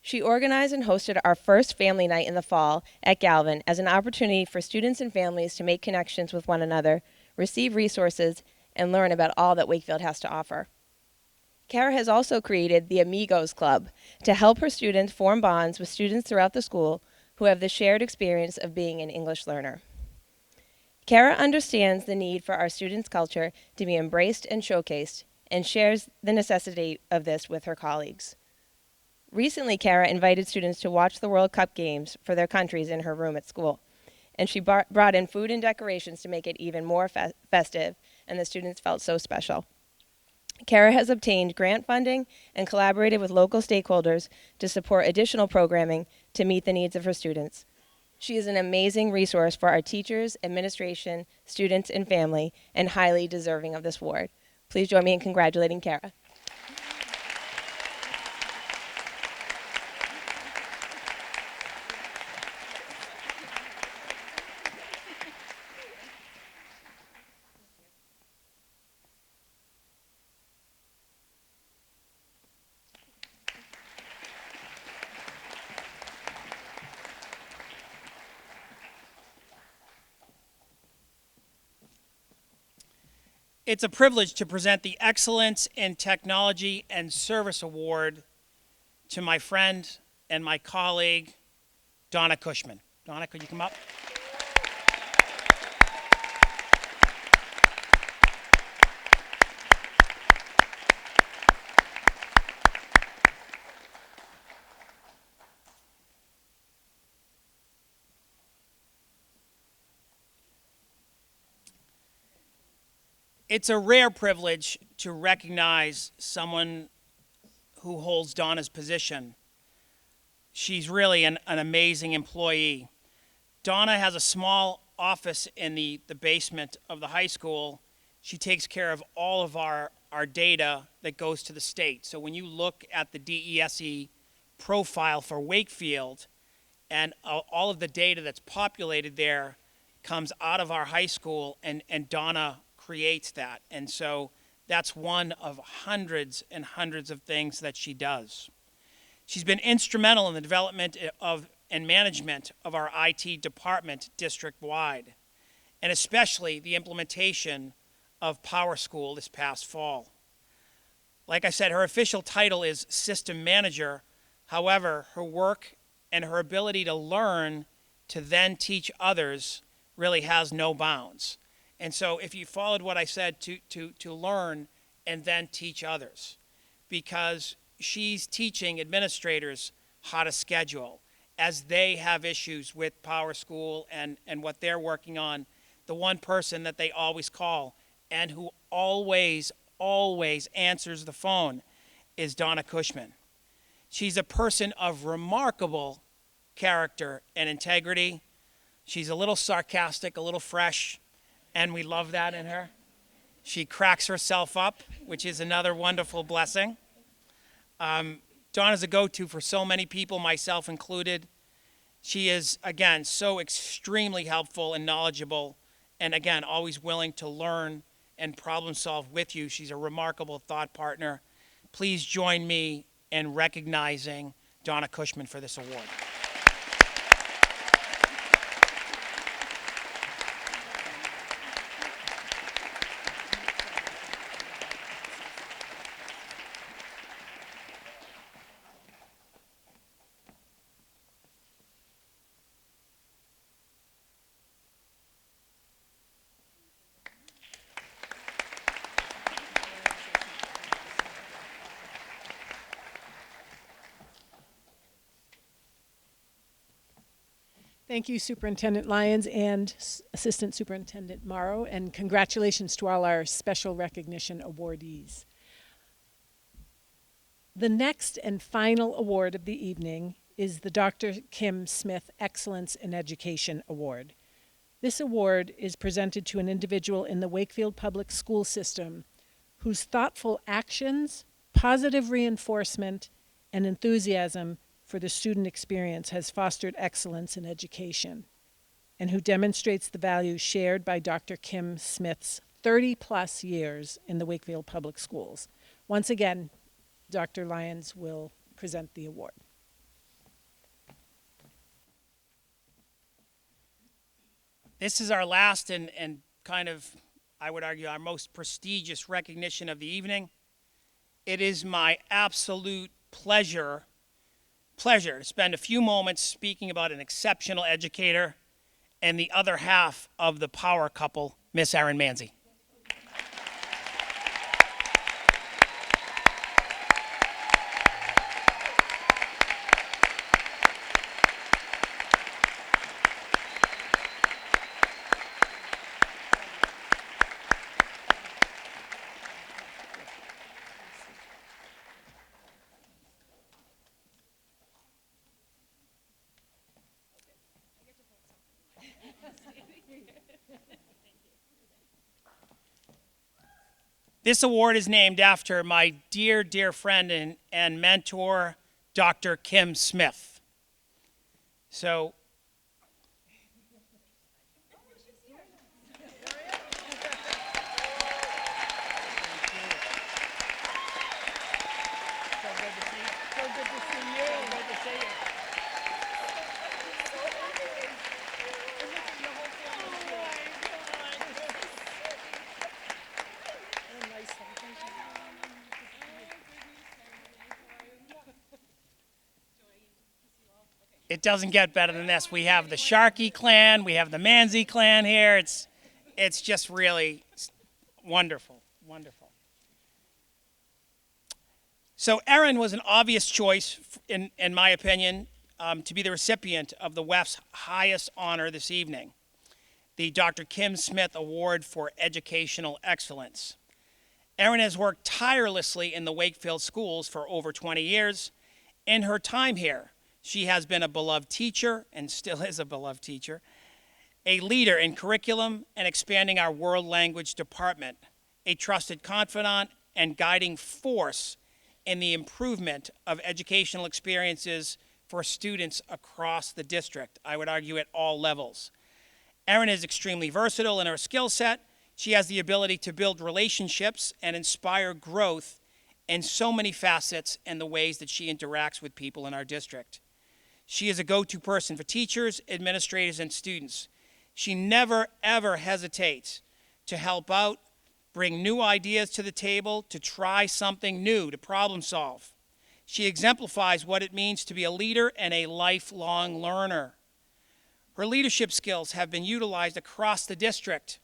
L: She organized and hosted our first family night in the fall at Galvin as an opportunity for students and families to make connections with one another, receive resources, and learn about all that Wakefield has to offer. Kara has also created the Amigos Club to help her students form bonds with students throughout the school who have the shared experience of being an English learner. Kara understands the need for our students' culture to be embraced and showcased, and shares the necessity of this with her colleagues. Recently, Kara invited students to watch the World Cup games for their countries in her room at school, and she brought in food and decorations to make it even more festive, and the students felt so special. Kara has obtained grant funding and collaborated with local stakeholders to support additional programming to meet the needs of her students. She is an amazing resource for our teachers, administration, students, and family, and highly deserving of this award. Please join me in congratulating Kara.
K: It's a privilege to present the Excellence in Technology and Service Award to my friend and my colleague, Donna Cushman. Donna, could you come up? It's a rare privilege to recognize someone who holds Donna's position. She's really an amazing employee. Donna has a small office in the basement of the high school. She takes care of all of our data that goes to the state. So when you look at the DESE profile for Wakefield, and all of the data that's populated there comes out of our high school, and Donna creates that. And so that's one of hundreds and hundreds of things that she does. She's been instrumental in the development of and management of our IT department district-wide, and especially the implementation of Power School this past fall. Like I said, her official title is System Manager. However, her work and her ability to learn to then teach others really has no bounds. And so if you followed what I said, to learn and then teach others, because she's teaching administrators how to schedule as they have issues with Power School and what they're working on. The one person that they always call and who always answers the phone is Donna Cushman. She's a person of remarkable character and integrity. She's a little sarcastic, a little fresh, and we love that in her. She cracks herself up, which is another wonderful blessing. Donna's a go-to for so many people, myself included. She is, again, so extremely helpful and knowledgeable, and again, always willing to learn and problem solve with you. She's a remarkable thought partner. Please join me in recognizing Donna Cushman for this award.
B: Thank you, Superintendent Lyons and Assistant Superintendent Morrow, and congratulations to all our special recognition awardees. The next and final award of the evening is the Dr. Kim Smith Excellence in Education Award. This award is presented to an individual in the Wakefield Public School System whose thoughtful actions, positive reinforcement, and enthusiasm for the student experience has fostered excellence in education, and who demonstrates the values shared by Dr. Kim Smith's 30-plus years in the Wakefield Public Schools. Once again, Dr. Lyons will present the award.
K: This is our last and kind of, I would argue, our most prestigious recognition of the evening. It is my absolute pleasure to spend a few moments speaking about an exceptional educator and the other half of the power couple, Miss Erin Manzi. This award is named after my dear, dear friend and mentor, Dr. Kim Smith. So, it doesn't get better than this. We have the Sharkey clan, we have the Manzi clan here. It's just really wonderful, wonderful. So Erin was an obvious choice, in my opinion, to be the recipient of the WEF's highest honor this evening, the Dr. Kim Smith Award for Educational Excellence. Erin has worked tirelessly in the Wakefield schools for over 20 years. In her time here, she has been a beloved teacher, and still is a beloved teacher, a leader in curriculum and expanding our world language department, a trusted confidant and guiding force in the improvement of educational experiences for students across the district, I would argue at all levels. Erin is extremely versatile in her skill set. She has the ability to build relationships and inspire growth in so many facets and the ways that she interacts with people in our district. She is a go-to person for teachers, administrators, and students. She never, ever hesitates to help out, bring new ideas to the table, to try something new, to problem solve. She exemplifies what it means to be a leader and a lifelong learner. Her leadership skills have been utilized across the district,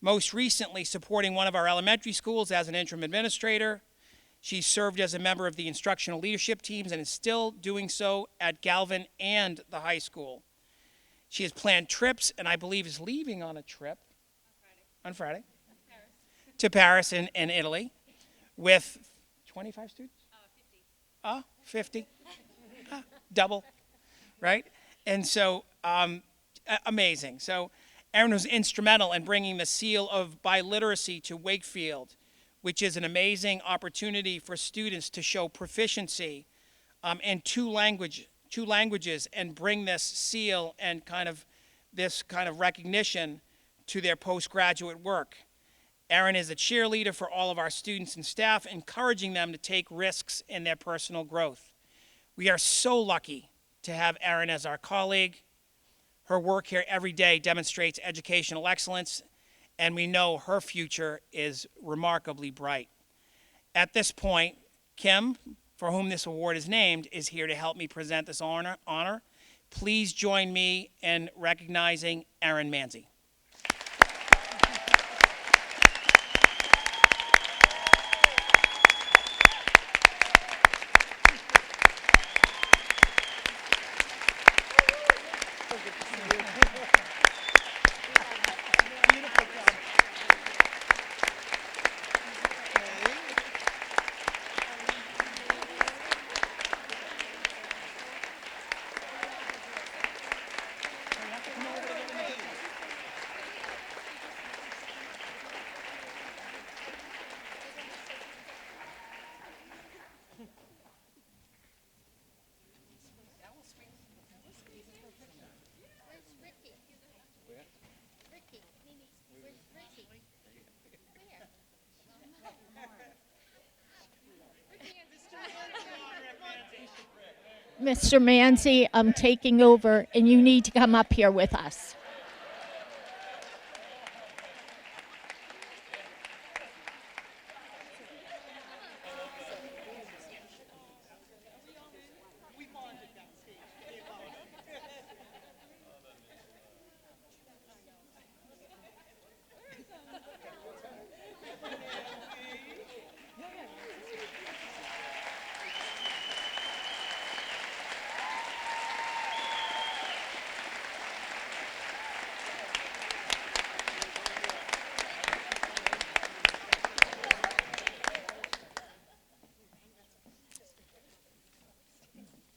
K: most recently supporting one of our elementary schools as an interim administrator. She served as a member of the instructional leadership teams and is still doing so at Galvin and the high school. She has planned trips and I believe is leaving on a trip on Friday to Paris in Italy with 25 students? 50. 50. Double, right? And so amazing. So Erin was instrumental in bringing the seal of biliteracy to Wakefield, which is an amazing opportunity for students to show proficiency in two languages and bring this seal and this kind of recognition to their postgraduate work. Erin is a cheerleader for all of our students and staff, encouraging them to take risks in their personal growth. We are so lucky to have Erin as our colleague. Her work here every day demonstrates educational excellence, and we know her future is remarkably bright. At this point, Kim, for whom this award is named, is here to help me present this honor. Please join me in recognizing Erin Manzi.
M: Mr. Manzi, I'm taking over, and you need to come up here with us.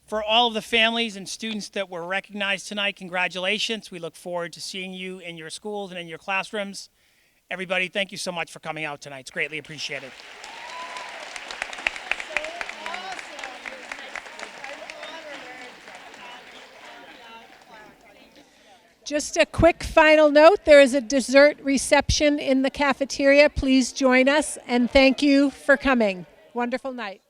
K: For all of the families and students that were recognized tonight, congratulations. We look forward to seeing you in your schools and in your classrooms. Everybody, thank you so much for coming out tonight. It's greatly appreciated.
B: Just a quick final note, there is a dessert reception in the cafeteria. Please join us, and thank you for coming. Wonderful night.